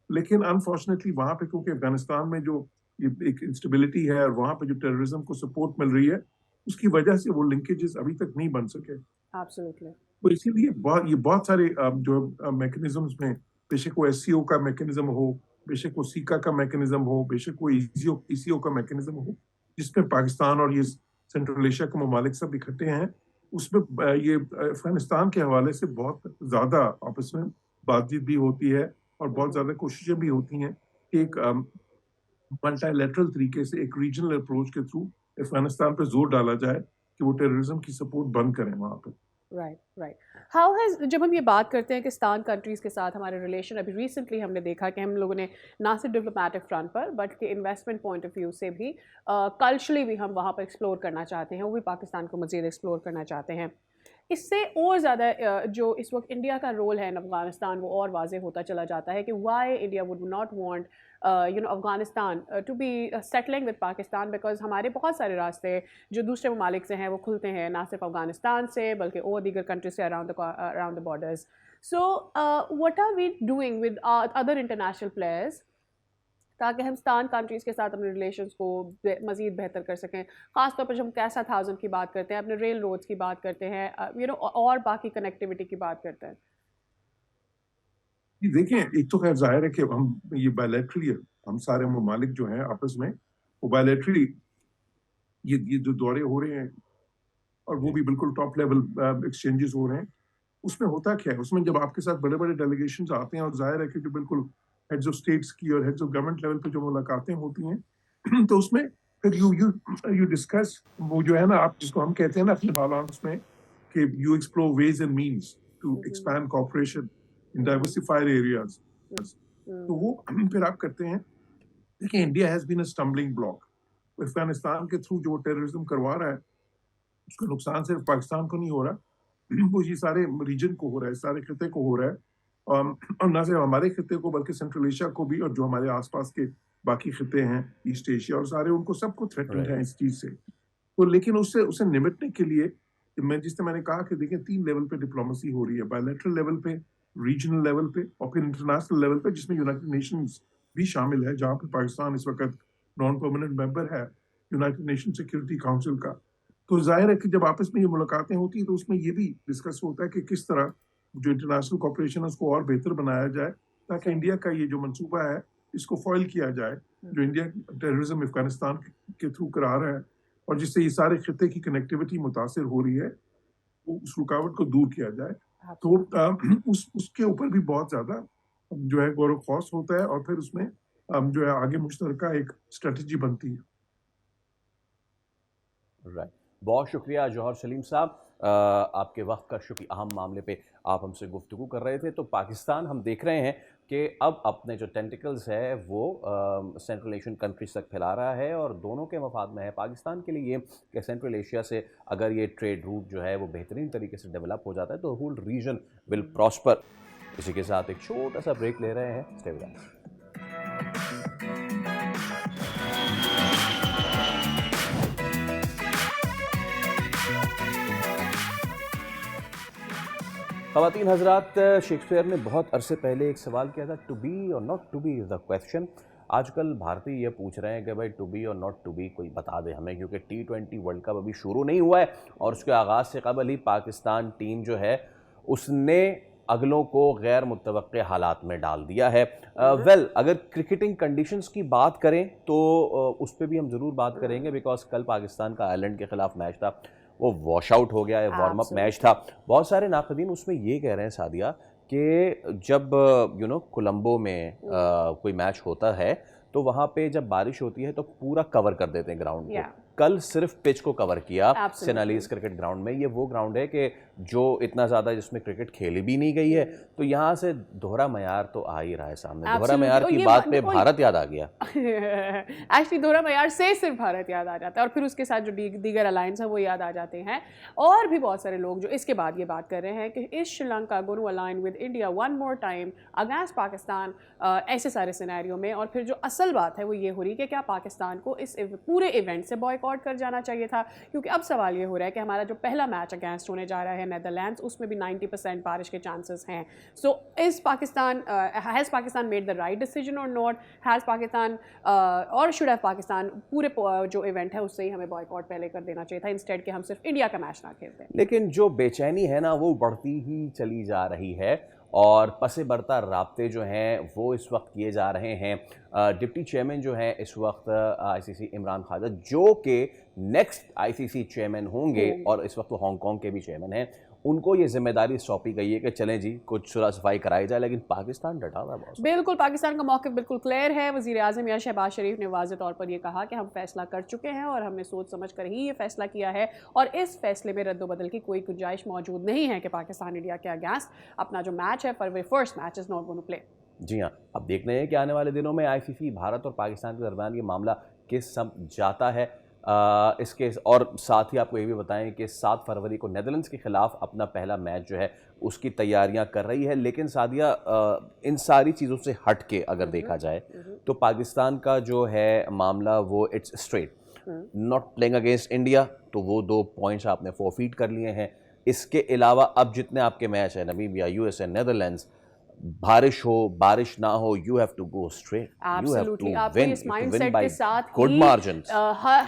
लेकिन अनफॉर्चुनेटली वहाँ पे क्योंकि अफगानिस्तान में जो एक इंस्टेबिलिटी है और वहाँ पे जो टेररिज्म को सपोर्ट मिल रही है, उसकी वजह से वो लिंकेजेस अभी तक नहीं बन सके। Absolutely. तो इसीलिए बहुत सारे जो मैकेनिज्म्स में, बेशक वो एससीओ का मैकेनिज्म हो, बेशक वो सीका का मैकेनिज्म हो, बेशक वो ईसीओ का मैकेनिज्म हो, जिसमें पाकिस्तान और ये सेंट्रल एशिया के ममालिक सब इकट्ठे हैं, उसमें ये अफगानिस्तान के हवाले से बहुत ज्यादा आपस में बातचीत भी होती है और बहुत ज्यादा कोशिशें भी होती हैं कि एक मल्टीलैटरल तरीके से एक रीजनल अप्रोच के थ्रू अफगानिस्तान पे जोर डाला जाए कि वो टेररिज्म की सपोर्ट बंद करें वहाँ पे। राइट। हाउ हैज़, जब हम ये बात करते हैं कि स्तान कंट्रीज़ के साथ हमारे रिलेशन, अभी रिसेंटली हमने देखा कि हम लोगों ने ना सिर्फ डिप्लोमेटिक फ्रंट पर बट कि इन्वेस्टमेंट पॉइंट ऑफ व्यू से भी कल्चरली भी हम वहाँ पर एक्सप्लोर करना चाहते हैं, वो भी पाकिस्तान को मज़ीद एक्सप्लोर करना चाहते हैं। इससे और ज़्यादा जो इस वक्त इंडिया का रोल है इन अफगानिस्तान वो और वाज़े होता चला जाता है कि why India would not want Afghanistan to be settling with Pakistan, because हमारे बहुत सारे रास्ते जो दूसरे ममालिक से हैं वो खुलते हैं, ना सिर्फ अफगानिस्तान से बल्कि और दीगर कंट्री से around the borders. So what are we doing with other international players ताकि हम स्तान कंट्रीज़ के साथ अपने रिलेशंस को मज़ीद बेहतर कर सकें, ख़ासतौर पर जब हम कैसा थाउजेंड की बात करते हैं, अपने रेल रोड्स की बात करते हैं, और बाकी कनेक्टिविटी की बात करते हैं। ये देखें, एक तो खैर जाहिर है कि हम ये बायलैटरली हम सारे ममालिक जो हैं आपस में वो बायलैटरली ये जो दौरे हो रहे हैं और वो भी बिल्कुल टॉप लेवल एक्सचेंजेस हो रहे हैं, उसमें होता क्या है, उसमें जब आपके साथ बड़े बड़े डेलीगेशन आते हैं और जाहिर है कि जो बिल्कुल हेड्स ऑफ स्टेट्स की और हेड्स ऑफ गवर्नमेंट लेवल पे जो मुलाकातें होती हैं तो उसमें फिर यू डिस्कस वो जो है ना, आप जिसको हम कहते हैं ना अपने बालांस में कि you explore ways and means to expand cooperation in diversified areas, तो वो फिर आप करते हैं। देखिए, India has been a stumbling block. Afghanistan के थ्रू जो टेररिज्म करवा रहा है उसका नुकसान सिर्फ पाकिस्तान को नहीं हो रहा, वो ये सारे रीजन को हो रहा है, सारे खिते को हो रहा है, और ना सिर्फ हमारे खिते को बल्कि सेंट्रल एशिया को भी, और जो हमारे आसपास के बाकी खिते हैं ईस्ट एशिया और सारे, उनको सबको थ्रेटन है इस चीज से। तो लेकिन उसे निपटने के लिए मैंने कहा कि देखिए 3 लेवल पे डिप्लोमेसी हो रही है, बायलैटरल लेवल पे, रीजनल लेवल पे और फिर इंटरनेशनल लेवल पे, जिसमें यूनाइटेड नेशंस भी शामिल है, जहाँ पे पाकिस्तान इस वक्त नॉन परमानेंट मेंबर है यूनाइटेड नेशन सिक्योरिटी काउंसिल का। तो जाहिर है कि जब आपस में ये मुलाकातें होती हैं तो उसमें ये भी डिस्कस होता है कि किस तरह जो इंटरनेशनल कॉपरेशन है उसको और बेहतर बनाया जाए, ताकि इंडिया का ये जो मंसूबा है इसको फॉइल किया जाए, जो इंडिया टेररिज्म अफगानिस्तान के थ्रू करा रहा है और जिससे ये सारे खिते की कनेक्टिविटी मुतासिर हो रही है, वो उस रुकावट को दूर किया जाए। तो उसके ऊपर भी बहुत ज्यादा जो है गौर खौस होता है और फिर उसमें जो है आगे मुश्तरका एक स्ट्रेटजी बनती है। राइट, बहुत शुक्रिया जौहर सलीम साहब, आपके वक्त का शुक्रिया। अहम मामले पे आप हमसे गुफ्तगू कर रहे थे। तो पाकिस्तान हम देख रहे हैं कि अब अपने जो टेंटिकल्स है वो सेंट्रल एशियन कंट्रीज तक फैला रहा है और दोनों के मफाद में है पाकिस्तान के लिए कि सेंट्रल एशिया से अगर ये ट्रेड रूट जो है वो बेहतरीन तरीके से डेवलप हो जाता है तो होल रीजन विल प्रॉस्पर। इसी के साथ एक छोटा सा ब्रेक ले रहे हैं। स्टे विद अस। ख़वातीन हज़रात, शेक्सपियर ने बहुत अरसे पहले एक सवाल किया था, to be or not to be is the question. आजकल भारतीय ये पूछ रहे हैं कि भाई to be or not to be कोई बता दे हमें, क्योंकि T20 वर्ल्ड कप अभी शुरू नहीं हुआ है और उसके आगाज़ से कबल ही पाकिस्तान टीम जो है उसने अगलों को गैर मुतवक्के हालात में डाल दिया है। अगर क्रिकेटिंग कंडीशंस की बात करें तो उस पर भी हम ज़रूर बात करेंगे, बिकॉज कल पाकिस्तान का आयरलैंड के ख़िलाफ़ मैच था, वो वॉश आउट हो गया है, वार्म अप मैच था। बहुत सारे नाक़दीन उसमें ये कह रहे हैं सादिया कि जब कोलंबो में कोई मैच होता है तो वहाँ पे जब बारिश होती है तो पूरा कवर कर देते हैं ग्राउंड को। कल सिर्फ पिच को कवर किया सेनालीज क्रिकेट ग्राउंड में। ये वो ग्राउंड है कि जो इतना ज़्यादा जिसमें क्रिकेट खेली भी नहीं गई है, तो यहाँ से दोहरा मयार तो आ ही रहा है सामने। दोहरा मयार की बात पे भारत याद आ गया। एक्चुअली दोहरा मयार से सिर्फ भारत याद आ जाता है और फिर उसके साथ जो दीगर अलायंस है वो याद आ जाते हैं। और भी बहुत सारे लोग जो इसके बाद ये बात कर रहे हैं कि इस Sri Lanka going to align with India one more time against Pakistan, ऐसे सारे सिनेरियो में। और फिर जो असल बात है वो ये हो रही है कि क्या पाकिस्तान को इस पूरे इवेंट से बॉयकॉट कर जाना चाहिए था, क्योंकि अब सवाल ये हो रहा है कि हमारा जो पहला मैच अगेंस्ट होने जा रहा है नेदरलैंड्स, उसमें भी 90% बारिश के चांसेस हैं। So is Pakistan has Pakistan made the right decision और नॉट? हैज़ पाकिस्तान और शुड हैव पाकिस्तान पूरे जो इवेंट है उससे ही हमें बॉयकॉट पहले कर देना चाहिए था, इंस्टेड कि हम सिर्फ इंडिया का मैच ना खेलते हैं। लेकिन जो बेचैनी है ना वो बढ़ती ही चली जा रही है और पसे बढ़ता राब्ते जो हैं वो इस वक्त किए जा रहे हैं। डिप्टी चेयरमैन जो हैं इस वक्त आईसीसी इमरान खाजा, जो कि नेक्स्ट आईसीसी चेयरमैन होंगे और इस वक्त वो हांगकांग के भी चेयरमैन हैं, उनको ये जिम्मेदारी सौंपी गई है कि चलें जी कुछ सुलह सफाई कराई जाए। लेकिन पाकिस्तान डटा हुआ है। बिल्कुल, पाकिस्तान का मौक़िफ़ बिल्कुल क्लियर है। वज़ीर आज़म या शहबाज शरीफ ने वाज़ेह तौर पर यह कहा कि हम फैसला कर चुके हैं और हमने सोच समझ कर ही ये फैसला किया है और इस फैसले में रद्दोबदल की कोई गुंजाइश मौजूद नहीं है कि पाकिस्तान इंडिया के अगेंस्ट अपना जो मैच है for first match is not going to play. जी हाँ, अब देखना है कि आने वाले दिनों में आईसीसी भारत और पाकिस्तान के दरमियान ये मामला किस सम जाता है। इसके और साथ ही आपको ये भी बताएं कि 7 फरवरी को नेदरलैंड्स के ख़िलाफ़ अपना पहला मैच जो है उसकी तैयारियां कर रही है। लेकिन सादिया, इन सारी चीज़ों से हट के अगर देखा जाए तो पाकिस्तान का जो है मामला वो it's straight not playing against India, तो वो 2 पॉइंट्स आपने फॉरफीट कर लिए हैं। इसके अलावा अब जितने आपके मैच हैं, नमीबिया, यूएसए, नेदरलैंड्स, बारिश हो बारिश ना हो, you have to go straight, you have to आपको विन, इस माइंडसेट के साथ गुड ही मार्जिन्स।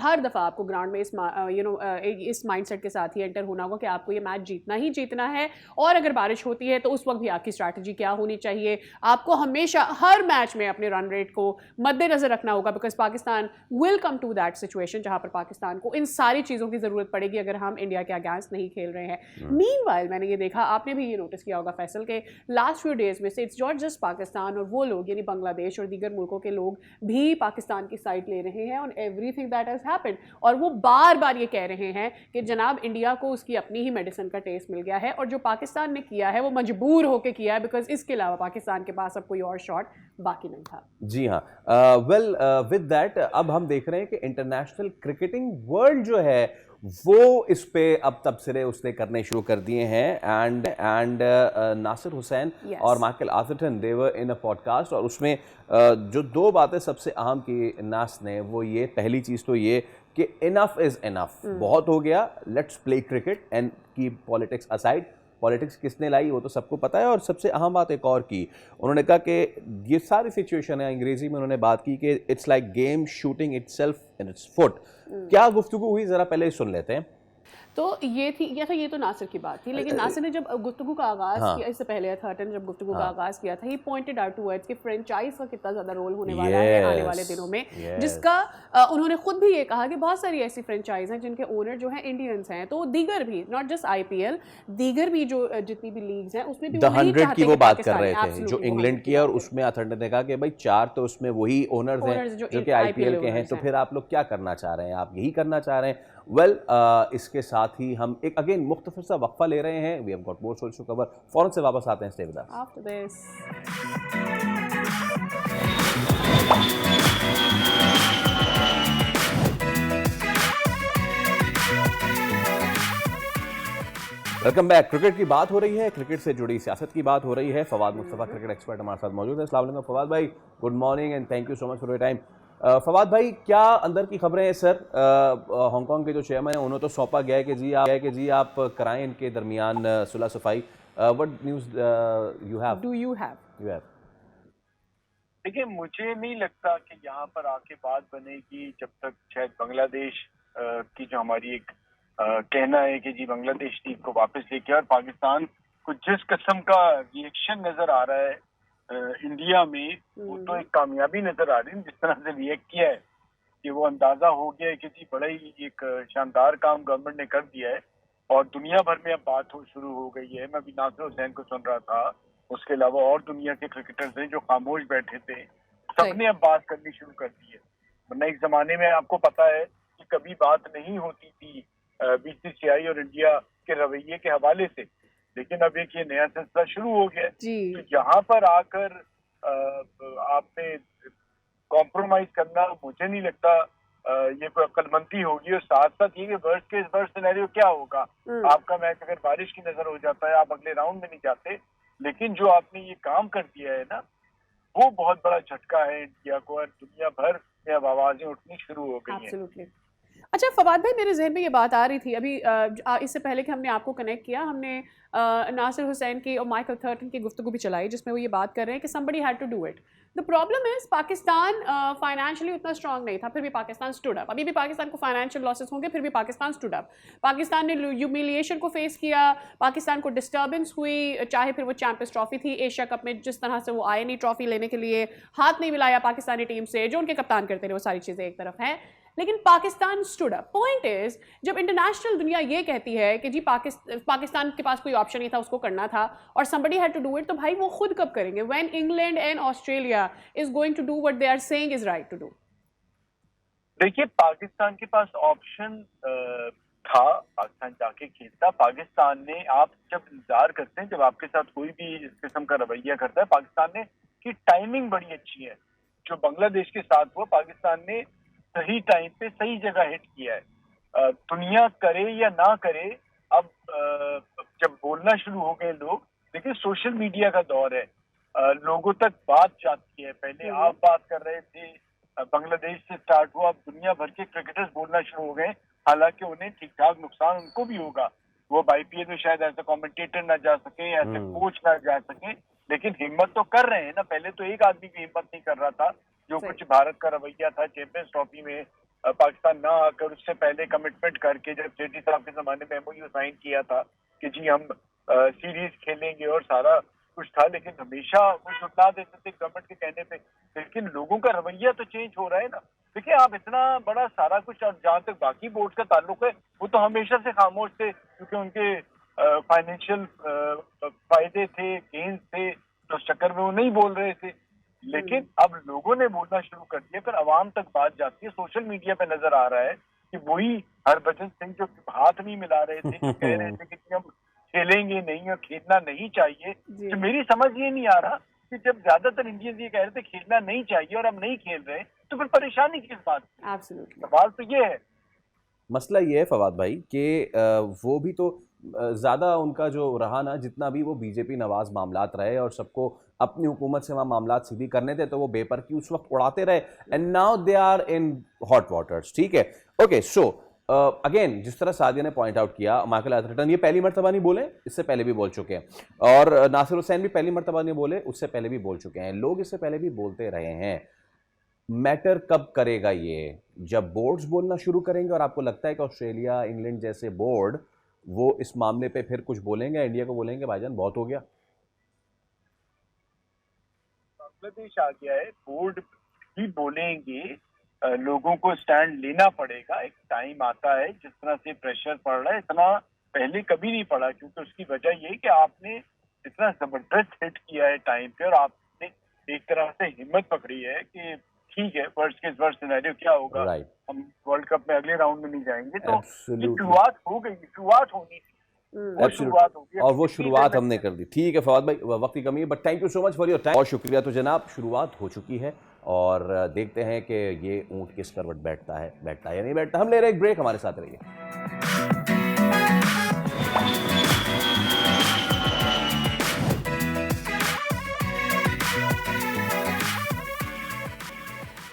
हर दफा आपको ग्राउंड में इस माइंडसेट के साथ ही एंटर होना होगा कि आपको ये मैच जीतना ही जीतना है। और अगर बारिश होती है तो उस वक्त भी आपकी स्ट्रैटेजी क्या होनी चाहिए, आपको हमेशा हर मैच में अपने रन रेट को मद्देनजर रखना होगा, because Pakistan will come to that situation जहां पर पाकिस्तान को इन सारी चीज़ों की ज़रूरत पड़ेगी अगर हम इंडिया के अगेंस्ट नहीं खेल रहे हैं। मीनवाइल मैंने ये देखा, आपने भी ये नोटिस किया होगा फैसल के लास्ट फ्यू डेज में से इट्स नॉट जस्ट पाकिस्तान, और वो लोग यानी बांग्लादेश और दीगर मुल्कों के लोग भी पाकिस्तान की साइड ले रहे हैं on everything that has happened, और वो बार बार ये कह रहे हैं कि जनाब इंडिया को उसकी अपनी ही मेडिसिन का टेस्ट मिल गया है और जो पाकिस्तान ने किया है वो मजबूर होकर किया है, बिकॉज इसके अलावा पाकिस्तान के पास अब कोई और शॉट बाकी नहीं था। जी हाँ, वेल विद दैट अब हम देख रहे हैं कि इंटरनेशनल क्रिकेटिंग वर्ल्ड जो है वो इस पे अब तबसरे उसने करने शुरू कर दिए हैं। एंड नासिर हुसैन और Michael आथरटन they were in a podcast, और उसमें जो दो बातें सबसे अहम की नास ने, वो ये, पहली चीज़ तो ये कि इनफ इज़ इनफ, बहुत हो गया, let's play cricket and keep politics aside. Politics किसने लाई वो तो सबको पता है। और सबसे अहम बात एक और की, उन्होंने कहा कि ये सारी सिचुएशन है, अंग्रेजी में उन्होंने बात की कि it's like game shooting itself in its foot. क्या गुफ्तगू हुई जरा पहले सुन लेते हैं। तो ये थी, ये तो नासिर की बात थी, लेकिन नासिर ने जब गुफ्तगू का आगाज़ किया, इससे पहले अथर्टन जब गुफ्तगू का आगाज़ किया था, ही पॉइंटेड आउट टुवर्ड्स कि फ्रेंचाइज का कितना ज़्यादा रोल होने वाला है आने वाले दिनों में, जिसका उन्होंने खुद भी ये कहा कि बहुत सारी ऐसी फ्रेंचाइज हैं जिनके ओनर जो हैं इंडियंस हैं, तो दीगर भी, नॉट जस्ट IPL, दीगर भी जो जितनी भी लीग्स हैं उसमें भी द 100 की वो बात कर रहे थे जो इंग्लैंड की है, और उसमें अथर्टन ने कहा कि भाई 4 तो उसमें वही ओनर्स हैं जो कि IPL के हैं, तो फिर आप लोग क्या करना चाह रहे हैं, आप यही करना चाह रहे हैं। वेल इसके साथ ही हम एक अगेन मुख्तसर सा वक्फा ले रहे हैं। We have got more stories to cover, फौरन से वापस आते हैं, stay with us after this. Welcome back. Cricket की बात हो रही है, क्रिकेट से जुड़ी सियासत की बात हो रही है। फवाद मुस्तफ़ा क्रिकेट एक्सपर्ट हमारे साथ मौजूद है। अस्सलाम वालेकुम फवाद भाई, good morning and thank you so much for your time. Fawad भाई, क्या अंदर की खबरें हैं सर? हांगकांग के जो चेयरमैन हैं उन्हें तो सौंपा गया है कि जी आप कराएं इनके दरमियान सुलह सफाई। What news you have? देखिए, मुझे नहीं लगता कि यहाँ पर आके बात बनेगी जब तक शायद बांग्लादेश की जो हमारी एक कहना है कि जी बांग्लादेश टीम को वापस लेके, और पाकिस्तान को जिस किस्म का रिएक्शन नजर आ रहा है इंडिया में, वो तो एक कामयाबी नजर आ रही है। जिस तरह से रिएक्ट किया है कि वो अंदाजा हो गया है कि जी बड़ा ही एक शानदार काम गवर्नमेंट ने कर दिया है, और दुनिया भर में अब बात हो शुरू हो गई है। मैं अभी नासिर हुसैन को सुन रहा था, उसके अलावा और दुनिया के क्रिकेटर्स हैं जो खामोश बैठे थे, सबने अब बात करनी शुरू कर दी है। वरना एक जमाने में आपको पता है कि कभी बात नहीं होती थी BCCI और इंडिया के रवैये के हवाले से, लेकिन अब एक ये नया सिलसिला शुरू हो गया है। तो यहाँ पर आकर आपने कॉम्प्रोमाइज करना, मुझे नहीं लगता ये कोई अक्लमंदी होगी। और साथ साथ ये वर्स्ट केस वर्स्ट सिनेरियो क्या होगा, आपका मैच अगर बारिश की नजर हो जाता है, आप अगले राउंड में नहीं जाते, लेकिन जो आपने ये काम कर दिया है ना, वो बहुत बड़ा झटका है इंडिया को, और दुनिया भर में अब आवाजें उठनी शुरू हो गई हैं। अच्छा फवाद भाई, मेरे जहन में ये बात आ रही थी अभी इससे पहले कि हमने आपको कनेक्ट किया, हमने नासिर हुसैन की और माइकल थर्टन की गुफ्तगू भी चलाई जिसमें वो ये बात कर रहे हैं कि somebody had to do it। The problem is Pakistan financially उतना स्ट्रांग नहीं था, फिर भी पाकिस्तान स्टूड अप। अभी भी पाकिस्तान को फाइनेंशियल लॉसेस होंगे, फिर भी पाकिस्तान स्टूड अप। पाकिस्तान ने ह्यूमिलिएशन को फेस किया, पाकिस्तान को डिस्टर्बेंस हुई, चाहे फिर वो चैंपियंस ट्रॉफी थी, एशिया कप में जिस तरह से वो आए नहीं ट्रॉफी लेने के लिए, हाथ नहीं मिलाया पाकिस्तानी टीम से, जो उनके कप्तान करते रहे, वो सारी चीज़ें एक तरफ हैं, लेकिन Pakistan stood up. Point is, जब इंटरनेशनल दुनिया ये कहती है कि जी पाकिस्तान के पास कोई ऑप्शन नहीं था, उसको करना था, और somebody had to do it, तो भाई वो खुद कब करेंगे? when England and Australia is going to do what they are saying is right to do। देखिए, पाकिस्तान के पास ऑप्शन था, पाकिस्तान जाके खेलता। पाकिस्तान ने, आप जब इंतजार करते हैं, जब आपके साथ कोई भी इस किस्म का रवैया करता है, पाकिस्तान ने की टाइमिंग बड़ी अच्छी है। जो बांग्लादेश के साथ हुआ, पाकिस्तान ने सही टाइम पे सही जगह हिट किया है। दुनिया करे या ना करे, अब जब बोलना शुरू हो गए लोग, देखिए सोशल मीडिया का दौर है, लोगों तक बात जाती है। पहले आप बात कर रहे थे, बांग्लादेश से स्टार्ट हुआ, अब दुनिया भर के क्रिकेटर्स बोलना शुरू हो गए, हालांकि उन्हें ठीक ठाक नुकसान उनको भी होगा। वो IPL में शायद ऐसे कमेंटेटर ना जा सके, ऐसे कोच ना जा सके, लेकिन हिम्मत तो कर रहे हैं ना। पहले तो एक आदमी भी हिम्मत नहीं कर रहा था, जो कुछ भारत का रवैया था चैंपियंस ट्रॉफी में पाकिस्तान ना आकर उससे पहले कमिटमेंट करके, जब जेटी साहब के जमाने में एमओयू साइन किया था कि जी हम सीरीज खेलेंगे और सारा कुछ था, लेकिन हमेशा वो जुटला देते थे गवर्नमेंट के कहने पे। लेकिन लोगों का रवैया तो चेंज हो रहा है ना। देखिए, आप इतना बड़ा सारा कुछ, और जहाँ तक बाकी बोर्ड का ताल्लुक है, वो तो हमेशा से खामोश थे, क्योंकि उनके फाइनेंशियल फायदे थे, गेन्स थे, तो उस चक्कर में वो नहीं बोल रहे थे। लेकिन अब लोगों ने बोलना शुरू कर दिया, फिर अवाम तक बात जाती है। सोशल मीडिया पे नजर आ रहा है कि वही हरभजन सिंह जो हाथ नहीं मिला रहे थे, जो कह रहे थे कि हम खेलेंगे नहीं और खेलना नहीं चाहिए। तो मेरी समझ ये नहीं आ रहा कि जब ज्यादातर इंडियंस ये कह रहे थे खेलना नहीं चाहिए और हम नहीं खेल रहे, तो फिर परेशानी किस बात की? सवाल तो ये है। मसला ये है फवाद भाई कि वो भी तो ज़्यादा उनका जो रहा ना, जितना भी वो बीजेपी नवाज मामलात रहे और सबको अपनी हुकूमत से वहाँ मामलात सीधी करने थे, तो वो बेपर की उस वक्त उड़ाते रहे, and now they are in hot waters. ठीक है, ओके। सो अगेन, जिस तरह सादिया ने पॉइंट आउट किया, माइकल एथरटन ये पहली मरतबा नहीं बोले, इससे पहले भी बोल चुके हैं, और नासिर हुसैन भी पहली मरतबा नहीं बोले, उससे पहले भी बोल चुके हैं, लोग इससे पहले भी बोलते रहे हैं। मैटर कब करेगा ये? जब बोर्ड्स बोलना शुरू करेंगे, और आपको लगता है कि ऑस्ट्रेलिया, इंग्लैंड जैसे बोर्ड वो इस मामले पे फिर कुछ बोलेंगे, इंडिया को बोलेंगे भाईजान बहुत हो गया? बांग्लादेश आ गया है, बोर्ड ही बोलेंगे, लोगों को स्टैंड लेना पड़ेगा। एक टाइम आता है, जिस तरह से प्रेशर पड़ रहा है, इतना पहले कभी नहीं पड़ा, क्योंकि उसकी वजह ये कि आपने इतना जबरदस्त हिट किया है टाइम पे, और आपने एक तरह से हिम्मत पकड़ी है कि ठीक है, वर्स्ट केस वर्स्ट सिनेरियो क्या होगा, हम वर्ल्ड कप में अगले राउंड में नहीं जाएंगे। तो शुरुआत हो गई, शुरुआत होनी थी, शुरुआत होगी, और वो शुरुआत हमने कर दी। ठीक है फवाद भाई, वक्त की कमी है, but thank you so much for your time. और शुक्रिया। तो जनाब, शुरुआत हो चुकी है, और देखते हैं कि ये ऊंट किस करवट बैठता है या नहीं बैठता। हम ले रहे एक ब्रेक, हमारे साथ रहिए।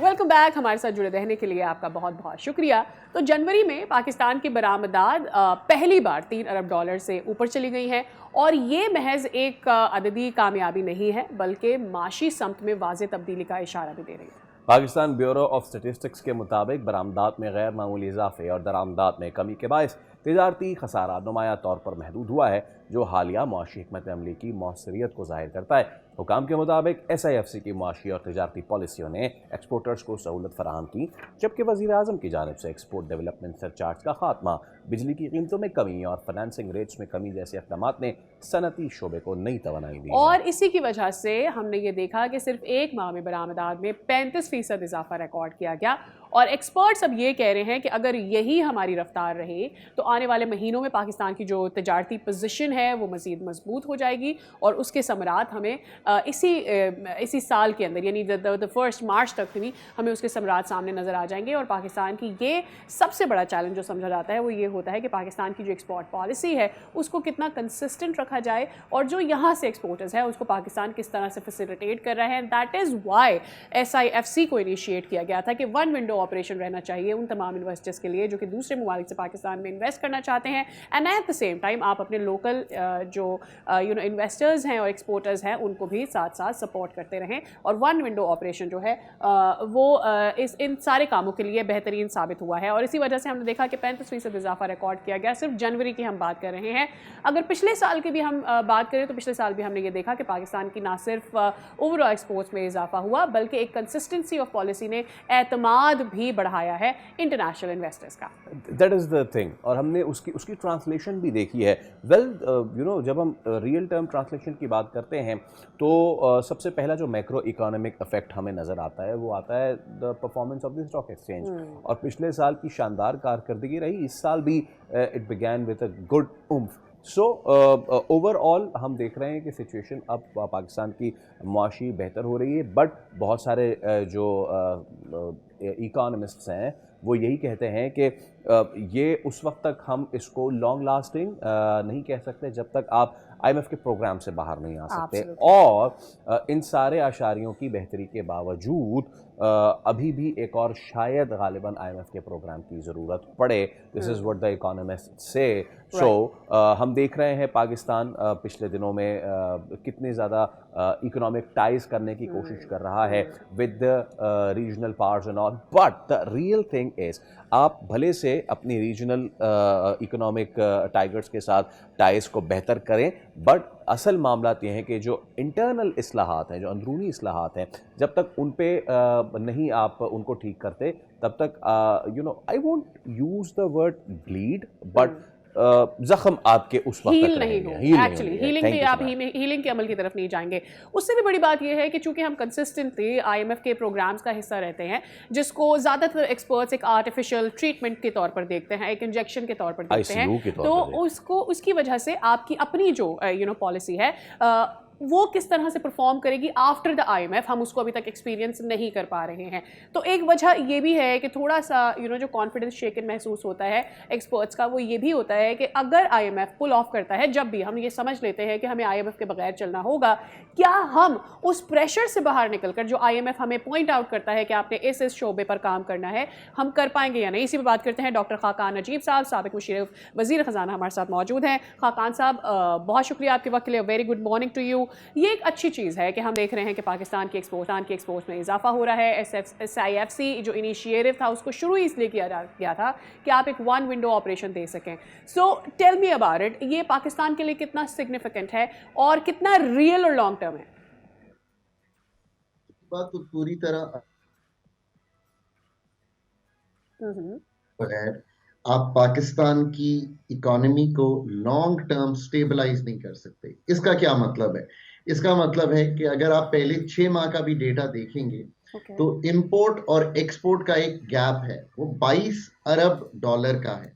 Welcome back. हमारे साथ जुड़े रहने के लिए आपका बहुत बहुत शुक्रिया। तो जनवरी में पाकिस्तान की बरामदात पहली बार $3 अरब से ऊपर चली गई है, और ये महज एक अददी कामयाबी नहीं है, बल्कि माशी समत में वाज़ेह तब्दीली का इशारा भी दे रही है। पाकिस्तान ब्यूरो ऑफ स्टैटिस्टिक्स के मुताबिक बरामदात में गैर मामूली इजाफे और दरामदात में कमी के बायस तिजारती खसारा नुमाया तौर पर महदूद हुआ है, जो हालिया मुआशी हिकमत अमली की मौसरियत को जाहिर करता है। हुकाम के मुताबिक SIFC की मुआशी और तिजारती पॉलिसियों ने एक्सपोर्टर्स को सहूलत फराहम की, जबकि वज़ीर आज़म की जानिब से एक्सपोर्ट डेवलपमेंट सरचार्ज का खात्मा, बिजली की कीमतों में कमी और फाइनेंसिंग रेट्स में कमी जैसे इक़दामात ने सनती शोबे को नई तवानाई दी। और इसी की वजह से हमने ये देखा कि सिर्फ एक माह में बरामदात में 35% इजाफा रिकॉर्ड किया गया, और एक्सपर्ट्स अब ये कह रहे हैं कि अगर यही हमारी रफ्तार रहे तो आने वाले महीनों में पाकिस्तान की जो तजारती पोजीशन है वो मज़ीद मजबूत हो जाएगी, और उसके समरात हमें इसी साल के अंदर, यानी 1 मार्च तक भी हमें उसके समरात सामने नज़र आ जाएंगे। और पाकिस्तान की ये सबसे बड़ा चैलेंज जो समझा जाता है वो ये होता है कि पाकिस्तान की जो एक्सपोर्ट पॉलिसी है उसको कितना कंसिस्टेंट रखा जाए, और जो यहाँ से एक्सपोर्टर्स हैं उसको पाकिस्तान किस तरह से फैसिलिटेट कर रहे हैं। दैट इज़ वाई SIFC को इनिशिएट किया गया था कि 1 विंडो ऑपरेशन रहना चाहिए उन तमाम इन्वेस्टर्स के लिए जो कि दूसरे ममालिक से पाकिस्तान में इन्वेस्ट करना चाहते हैं, and at the same time आप अपने लोकल जो इन्वेस्टर्स हैं और एक्सपोर्टर्स हैं उनको भी साथ साथ सपोर्ट करते रहें। और 1 विंडो ऑपरेशन जो है वो इन सारे कामों के लिए बेहतरीन साबित हुआ है, और इसी वजह से हमने देखा कि 35% इजाफा रिकॉर्ड किया गया। सिर्फ जनवरी की हम बात कर रहे हैं। अगर पिछले साल की भी हम बात करें तो पिछले साल भी हमने ये देखा कि पाकिस्तान की ना सिर्फ ओवरऑल एक्सपोर्ट्स में इजाफा हुआ, बल्कि एक कंसिस्टेंसी ऑफ पॉलिसी ने एतमाद भी बढ़ाया है इंटरनेशनल इन्वेस्टर्स का। दैट इज़ द थिंग, और हमने उसकी ट्रांसलेशन भी देखी है। जब हम रियल टर्म ट्रांसलेशन की बात करते हैं तो सबसे पहला जो मैक्रो इकोनॉमिक इफेक्ट हमें नज़र आता है वो आता है the performance of the stock exchange, और पिछले साल की शानदार कारकर्दगी रही, इस साल भी it began with a good oomph. So overall हम देख रहे हैं कि सिचुएशन अब पाकिस्तान की मुआशी बेहतर हो रही है, बट बहुत सारे जो इकोनॉमिस्ट्स हैं वो यही कहते हैं कि ये उस वक्त तक हम इसको लॉन्ग लास्टिंग नहीं कह सकते जब तक आप IMF के प्रोग्राम से बाहर नहीं आ सकते। और इन सारे आशारियों की बेहतरी के बावजूद अभी भी एक और शायद गालिबन आईएमएफ के प्रोग्राम की ज़रूरत पड़े। This is what the economist से। सो हम देख रहे हैं पाकिस्तान पिछले दिनों में कितनी ज़्यादा इकोनॉमिक टाइज करने की कोशिश कर रहा है with the regional powers and all, but the real thing is आप भले से अपनी रीजनल इकोनॉमिक टाइगर्स के साथ टाइज को बेहतर करें, बट असल मामला ये है कि जो इंटरनल इस्लाहात हैं, जो अंदरूनी इस्लाहात हैं, जब तक उन पे नहीं आप उनको ठीक करते तब तक I won't use the word bleed, but जख्म आपके उस वक्त हील तक नहीं रहेंगे। हो। एक्चुअली हीलिंग पे आप हीलिंग के अमल की तरफ नहीं जाएंगे। उससे भी बड़ी बात यह है कि चूंकि हम कंसिस्टेंटली आईएमएफ के प्रोग्राम्स का हिस्सा रहते हैं, जिसको ज़्यादातर एक्सपर्ट्स एक आर्टिफिशियल ट्रीटमेंट के तौर पर देखते हैं, एक इंजेक्शन के तौर पर देखते हैं, तो उसको उसकी वजह से आपकी अपनी जो पॉलिसी है वो किस तरह से परफॉर्म करेगी आफ्टर द आईएमएफ, हम उसको अभी तक एक्सपीरियंस नहीं कर पा रहे हैं। तो एक वजह ये भी है कि थोड़ा सा जो कॉन्फिडेंस शेकन महसूस होता है एक्सपर्ट्स का, वो ये भी होता है कि अगर आईएमएफ पुल ऑफ करता है, जब भी हम ये समझ लेते हैं कि हमें आईएमएफ के बगैर चलना होगा, क्या हम उस प्रेशर से बाहर निकलकर जो आईएमएफ हमें पॉइंट आउट करता है कि आपने इस शोबे पर काम करना है, हम कर पाएंगे या नहीं। इसी पर बात करते हैं। डॉक्टर खाकान नजीब साहब, साबिक मुशीर वज़ीर ख़जाना, हमारे साथ मौजूद हैं। खाकान साहब, बहुत शुक्रिया आपके वक्त के लिए। Very good morning to you. ये एक अच्छी चीज़ है कि हम देख रहे हैं कि पाकिस्तान की एक्सपोर्ट में इजाफा हो रहा है। SIFC जो इनिशिएटिव था उसको शुरू ही इसलिए किया गया था कि आप एक वन विंडो ऑपरेशन दे सकें। So tell me about it, ये पाकिस्तान के लिए कितना सिग्निफिकेंट है और कितना रियल और लॉन्ग टर्म है? बात तो पूरी तरह बगैर आप पाकिस्तान की इकोनॉमी को लॉन्ग टर्म स्टेबलाइज नहीं कर सकते। इसका क्या मतलब है? इसका मतलब है कि अगर आप पहले 6 माह का भी डेटा देखेंगे तो इंपोर्ट और एक्सपोर्ट का एक गैप है, वो 22 अरब डॉलर का है।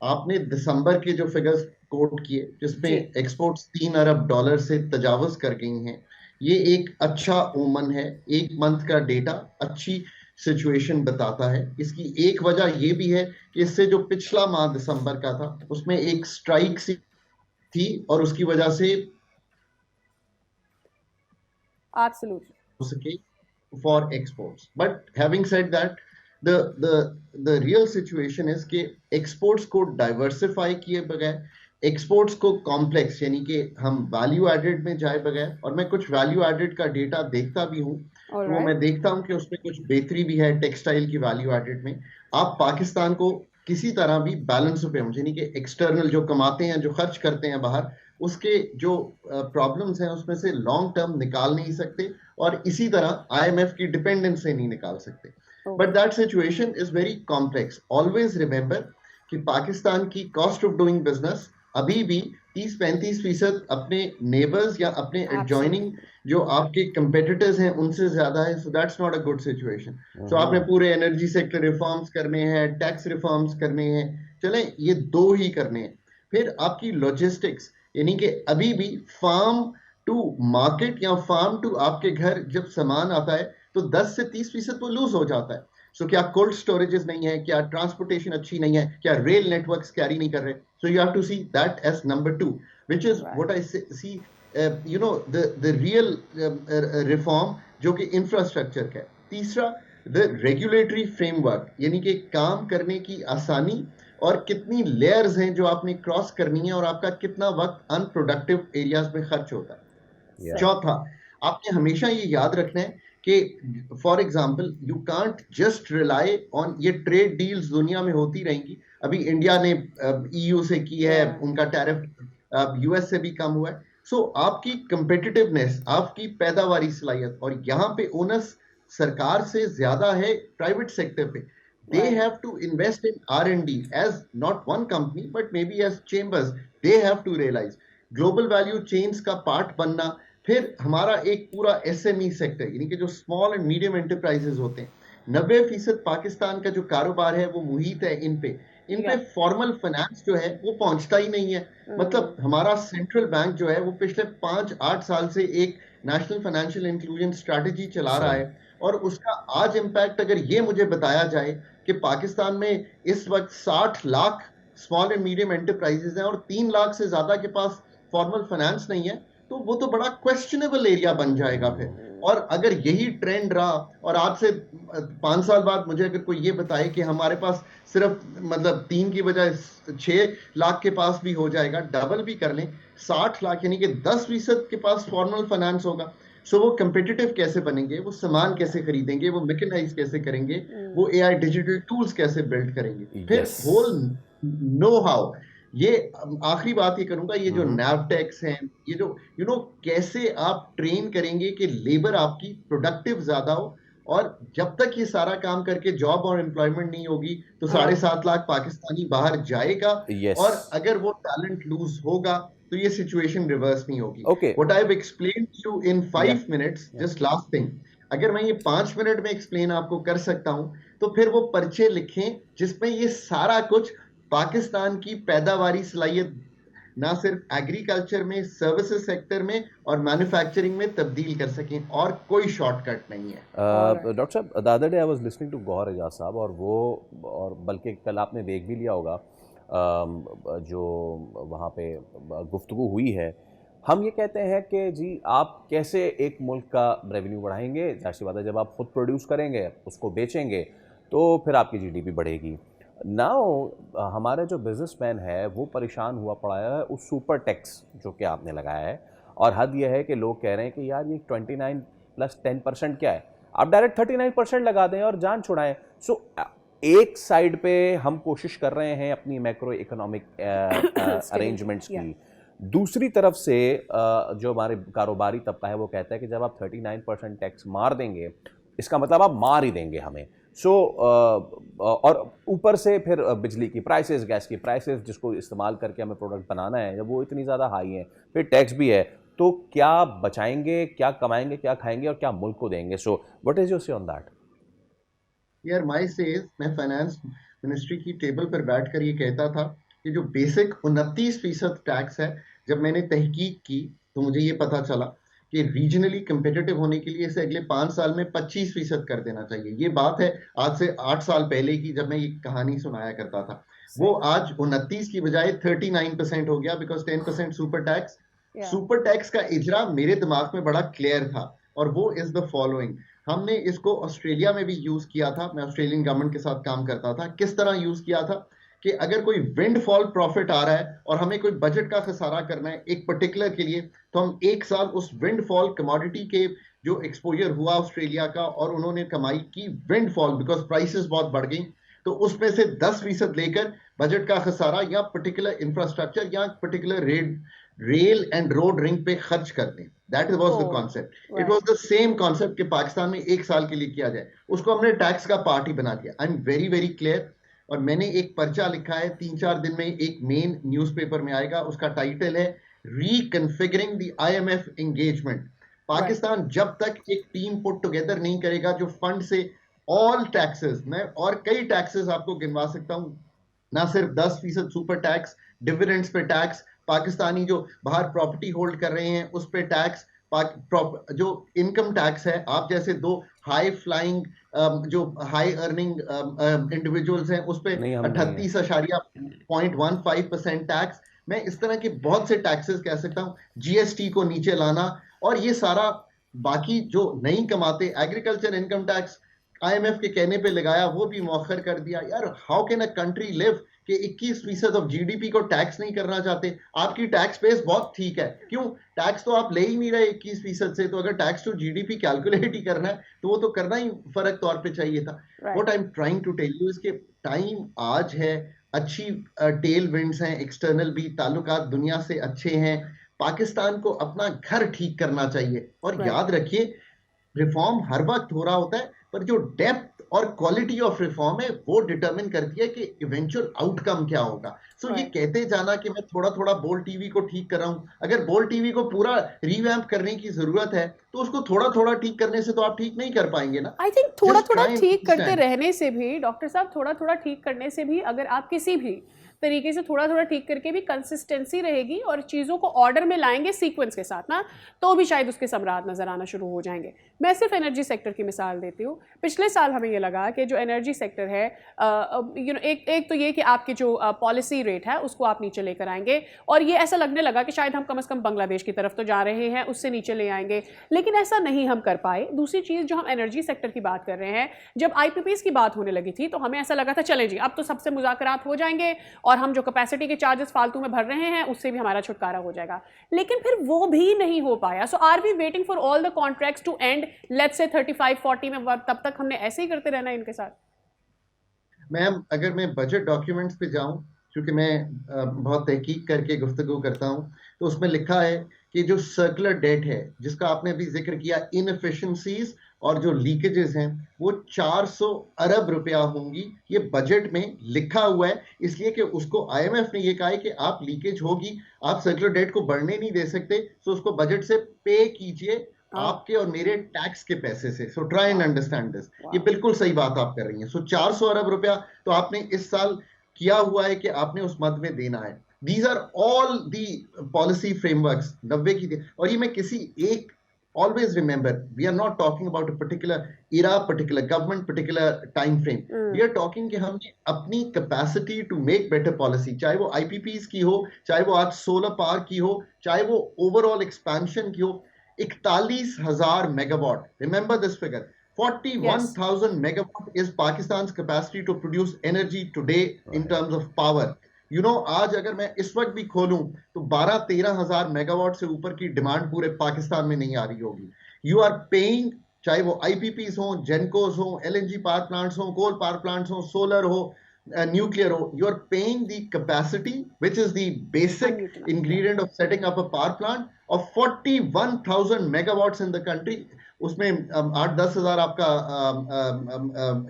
आपने दिसंबर के जो फिगर्स कोट किए जिसमें एक्सपोर्ट्स 3 अरब डॉलर से तजावुज कर गई हैं, ये एक अच्छा ओमन है। एक मंथ का डेटा अच्छी सिचुएशन बताता है। इसकी एक वजह यह भी है कि इससे जो पिछला माह दिसंबर का था उसमें एक स्ट्राइक सी थी और उसकी वजह से for exports. But having said that, the real situation is कि एक्सपोर्ट्स को डाइवर्सिफाई किए बगैर, एक्सपोर्ट्स को कॉम्प्लेक्स यानी कि हम वैल्यू एडेड में जाए बगैर, और मैं कुछ वैल्यू एडेड का डेटा देखता भी हूँ, तो मैं देखता हूँ कि उसमें कुछ बेहतरी भी है टेक्सटाइल की वैल्यू एडेड में। आप पाकिस्तान को किसी तरह भी बैलेंस पे यानी कि एक्सटर्नल जो कमाते हैं, जो खर्च करते हैं बाहर, उसके जो प्रॉब्लम्स हैं उसमें से लॉन्ग टर्म निकाल नहीं सकते, और इसी तरह IMF की डिपेंडेंस से नहीं निकाल सकते। But that situation is very complex. Always remember कि पाकिस्तान की कॉस्ट ऑफ डूइंग बिजनेस अभी भी 30-35% अपने नेबर्स या अपने एडजॉइनिंग जो आपके कंपेटिटर्स हैं उनसे ज्यादा है। So that's not a good situation. So आपने पूरे एनर्जी सेक्टर रिफॉर्म्स करने हैं, टैक्स रिफॉर्म्स करने हैं, चलें ये 2 ही करने हैं। फिर आपकी लॉजिस्टिक्स यानी कि अभी भी फार्म टू मार्केट या फार्म टू आपके घर जब सामान आता है तो 10 से 30% वो लूज हो जाता है। सो क्या कोल्ड स्टोरेजेस नहीं है, क्या ट्रांसपोर्टेशन अच्छी नहीं है, क्या रेल नेटवर्क्स कैरी नहीं कर रहे। So you have to see that as number 2, which is what I see the real reform जो कि इंफ्रास्ट्रक्चर का है। तीसरा, द रेगुलेटरी फ्रेमवर्क यानी कि काम करने की आसानी और कितनी लेयर्स हैं जो आपने क्रॉस करनी है और आपका कितना वक्त अनप्रोडक्टिव एरियाज में खर्च होता है। चौथा, आपने हमेशा ये याद रखना है कि for example you can't just rely on ये ट्रेड डील्स दुनिया में होती रहेंगी। अभी इंडिया ने EU से की है, उनका टैरिफ US से भी कम हुआ है। सो आपकी कंपेटिटिवनेस, आपकी पैदावारी सलाहियत, और यहाँ पे ओनस सरकार से ज्यादा है प्राइवेट सेक्टर पे। They have to invest in R&D as not one company but maybe as chambers. They have to realize global value chains का पार्ट बनना। फिर हमारा एक पूरा SME सेक्टर यानी कि जो स्मॉल एंड मीडियम एंटरप्राइजेस होते हैं, 90% पाकिस्तान का जो कारोबार है वो मुहित है इन पे फॉर्मल फाइनेंस जो है वो पहुंचता ही नहीं है। मतलब हमारा सेंट्रल बैंक जो है वो पिछले 5-8 साल से एक नेशनल फाइनेंशियल इंक्लूजन स्ट्रैटेजी चला रहा है, और उसका आज इम्पैक्ट अगर ये मुझे बताया जाए कि पाकिस्तान में इस वक्त 60 lakh small and medium enterprises हैं और 3 लाख से ज्यादा के पास फॉर्मल फाइनेंस नहीं है, तो वो तो बड़ा क्वेश्चनेबल एरिया बन जाएगा फिर। और अगर यही ट्रेंड रहा और आज से 5 साल बाद मुझे अगर कोई ये बताए कि हमारे पास सिर्फ मतलब 3 की बजाय 6 लाख के पास भी हो जाएगा, डबल भी कर लें, 60 लाख यानी कि 10% के पास फॉर्मल फाइनेंस होगा, सो वो कंपिटिटिव कैसे बनेंगे, वो सामान कैसे खरीदेंगे, वो मैकेनाइज कैसे करेंगे, वो एआई डिजिटल टूल्स कैसे बिल्ड करेंगे, फिर होल नो हाउ। ये आखिरी बात ये करूंगा, ये जो नैवटेक्स हैं, ये जो कैसे आप ट्रेन करेंगे कि लेबर आपकी प्रोडक्टिव ज्यादा हो, और जब तक ये सारा काम करके जॉब और एम्प्लॉयमेंट नहीं होगी तो 7.5 लाख पाकिस्तानी बाहर जाएगा। और अगर वो टैलेंट लूज होगा तो ये सिचुएशन रिवर्स नहीं होगी। What I have explained you in 5 minutes, just last thing, अगर मैं ये 5 मिनट में एक्सप्लेन आपको कर सकता हूं तो फिर वो पर्चे लिखें जिसमें ये सारा कुछ पाकिस्तान की पैदावारी सलाहियत ना सिर्फ एग्रीकल्चर में, सर्विसेज सेक्टर में और मैन्युफैक्चरिंग में तब्दील कर सकें, और कोई शॉर्टकट नहीं है। डॉक्टर साहब, the other day I was listening to Gauhar Ejaz साहब, और बल्कि कल आपने देख भी लिया होगा जो वहाँ पे गुफ्तगू हुई है। हम ये कहते हैं कि जी आप कैसे एक मुल्क का रेवेन्यू बढ़ाएंगे, जाहिर सी बात है जब आप खुद प्रोड्यूस करेंगे, उसको बेचेंगे, तो फिर आपकी जीडीपी बढ़ेगी। नाउ हमारे जो बिजनेसमैन है वो परेशान हुआ पड़ा है उस सुपर टैक्स जो कि आपने लगाया है, और हद यह है कि लोग कह रहे हैं कि यार ये 29 + 10% क्या है, आप डायरेक्ट 39% लगा दें और जान छुड़ाएं। सो एक साइड पे हम कोशिश कर रहे हैं अपनी मैक्रो इकोनॉमिक अरेंजमेंट्स की, दूसरी तरफ से जो हमारे कारोबारी तबका है वो कहता है कि जब आप 39% टैक्स मार देंगे इसका मतलब आप मार ही देंगे हमें। सो और ऊपर से फिर बिजली की प्राइसेस, गैस की प्राइसेस जिसको इस्तेमाल करके हमें प्रोडक्ट बनाना है, जब वो इतनी ज़्यादा हाई है, फिर टैक्स भी है, तो क्या बचाएंगे, क्या कमाएंगे, क्या खाएंगे और क्या मुल्क को देंगे? सो व्हाट इज योर से ऑन दैट? यार माय सेज, मैं फाइनेंस मिनिस्ट्री की टेबल पर बैठकर ये कहता था कि जो बेसिक 29% टैक्स है, जब मैंने तहकीक की तो मुझे ये पता चला कि रीजनली कंपेटिटिव होने के लिए इसे अगले 5 साल में 25% कर देना चाहिए। ये बात है आज से 8 साल पहले की, जब मैं ये कहानी सुनाया करता था। वो आज 29 की बजाय 39% हो गया, because 10% super tax. Super tax का इजरा मेरे दिमाग में बड़ा क्लियर था, और वो इज द फॉलोइंग। हमने इसको ऑस्ट्रेलिया में भी यूज किया था, मैं ऑस्ट्रेलियन गवर्नमेंट के साथ काम करता था। किस तरह यूज किया था कि अगर कोई विंडफॉल प्रॉफिट आ रहा है और हमें कोई बजट का खसारा करना है एक पर्टिकुलर के लिए, तो हम 1 साल उस विंडफॉल कमोडिटी के जो एक्सपोजर हुआ ऑस्ट्रेलिया का, और उन्होंने कमाई की विंडफॉल बिकॉज प्राइसेस बहुत बढ़ गई, तो उसमें से 10% लेकर बजट का खसारा या पर्टिकुलर इंफ्रास्ट्रक्चर या particular rail and road ring पे खर्च कर दें। That was the concept. It was the same concept कि पाकिस्तान में 1 साल के लिए किया जाए, उसको हमने टैक्स का पार्ट ही बना दिया। I am very very clear, और मैंने एक पर्चा लिखा है, 3-4 दिन में एक मेन न्यूज़पेपर में आएगा, उसका टाइटल है रीकन्फिगरिंग द IMF एंगेजमेंट। पाकिस्तान जब तक एक टीम पुट टुगेदर नहीं करेगा जो फंड से ऑल टैक्सेस, मैं और कई टैक्सेस आपको गिनवा सकता हूं, ना सिर्फ 10% सुपर टैक्स, डिविडेंड्स पे टैक्स, पाकिस्तानी जो बाहर प्रॉपर्टी होल्ड कर रहे हैं उस पे टैक्स, जो इनकम टैक्स है, आप जैसे 2 हाई फ्लाइंग जो हाई अर्निंग इंडिविजुअल्स हैं उस पे 38.15% टैक्स। मैं इस तरह के बहुत से टैक्सेस कह सकता हूं, GST को नीचे लाना, और ये सारा बाकी जो नहीं कमाते, एग्रीकल्चर इनकम टैक्स IMF के कहने पे लगाया, वो भी मौखर कर दिया। यार how can a country live कि 21% ऑफ GDP को टैक्स नहीं करना चाहते? आपकी टैक्स बेस बहुत ठीक है, क्यों? टैक्स तो आप ले ही नहीं रहे 21% से, तो अगर टैक्स टू GDP कैलकुलेट ही करना है तो वो तो करना ही फर्क तौर पे चाहिए था। What I am trying to tell you इसके टाइम आज है, अच्छी टेल विंड्स हैं, एक्सटर्नल भी ताल्लुकात दुनिया से अच्छे हैं। पाकिस्तान को अपना घर ठीक करना चाहिए, और याद रखिए रिफॉर्म हर वक्त हो रहा होता है, पर जो डेप्थ और क्वालिटी ऑफ रिफॉर्म है वो डिटरमिन करती है कि इवेंचुअल आउटकम क्या होगा। सो ये कहते जाना कि मैं थोड़ा थोड़ा बोल टीवी को ठीक कर रहा हूं, अगर बोल टीवी को पूरा रिवैम्प करने की जरूरत है तो उसको थोड़ा थोड़ा ठीक करने से तो आप ठीक नहीं कर पाएंगे ना। आई थिंक थोड़ा थोड़ा ठीक करते रहने से भी, डॉक्टर साहब, थोड़ा थोड़ा ठीक करने से भी, अगर आप किसी भी तरीके से थोड़ा थोड़ा ठीक करके भी कंसिस्टेंसी रहेगी और चीज़ों को ऑर्डर में लाएंगे सीक्वेंस के साथ ना, तो भी शायद उसके समरात नजर आना शुरू हो जाएंगे। मैं सिर्फ एनर्जी सेक्टर की मिसाल देती हूँ। पिछले साल हमें ये लगा कि जो एनर्जी सेक्टर है एक तो ये कि आपकी जो पॉलिसी रेट है उसको आप नीचे लेकर आएंगे, और ये ऐसा लगने लगा कि शायद हम कम से कम बांग्लादेश की तरफ तो जा रहे हैं, उससे नीचे ले आएंगे, लेकिन ऐसा नहीं हम कर पाए। दूसरी चीज़ जो हम एनर्जी सेक्टर की बात कर रहे हैं, जब IPPs की बात होने लगी थी तो हमें ऐसा लगा था चले जी अब तो सबसे मुज़ाकरात हो जाएंगे और हम जो कैपेसिटी के चार्जेस फालतू में भर रहे हैं उससे भी हमारा छुटकारा हो जाएगा, लेकिन फिर वो भी नहीं हो पाया। So are we waiting for all the contracts to end let's say 35-40 में, तब तक हमने ऐसे ही करते रहना है इनके साथ? मैम, अगर मैं बजट डॉक्यूमेंट्स पे जाऊं, क्योंकि मैं बहुत तहकीक करके गुफ्तगू करता हूं, तो उसमें लिखा है कि जो सर्कुलर डेट है जिसका आपने अभी जिक्र किया, इनएफिशिएंसीज और जो लीकेजेस हैं, वो 400 अरब रुपया होंगी। ये बजट में लिखा हुआ है, इसलिए कि उसको IMF ने ये कहा है कि आप लीकेज होगी, आप सर्कुलर डेट को बढ़ने नहीं दे सकते, तो उसको बजट से पे कीजिए आपके और मेरे टैक्स के पैसे से। So try and understand this. ये बिल्कुल सही बात आप कर रही हैं। सो 400 अरब रुपया तो आपने इस साल किया हुआ है कि आपने उस मद में देना है। These are all the policy frameworks 90 की। और ये मैं किसी एक, always remember, we are not talking about a particular era, particular government, particular time frame. We are talking कि हमने अपनी capacity to make better policy, चाहे वो IPPs की हो, चाहे वो आज solar power की हो, चाहे वो overall expansion की हो, 41,000 megawatt. Remember this figure. 41,000 megawatt is Pakistan's capacity to produce energy today in terms of power. You know, आज अगर मैं इस वक्त भी खोलूं तो 12-13 हजार मेगावाट से ऊपर की डिमांड पूरे पाकिस्तान में नहीं आ रही होगी। यू आर पेइंग, चाहे वो IPPs हो, जेनकोस हो, LNG पावर प्लांट्स हो, कोल पावर प्लांट्स हो, सोलर हो, न्यूक्लियर हो, you are paying the capacity which is the basic ingredient of setting up a power plant of 41,000 megawatts in the country. उसमें 8-10 हजार आपका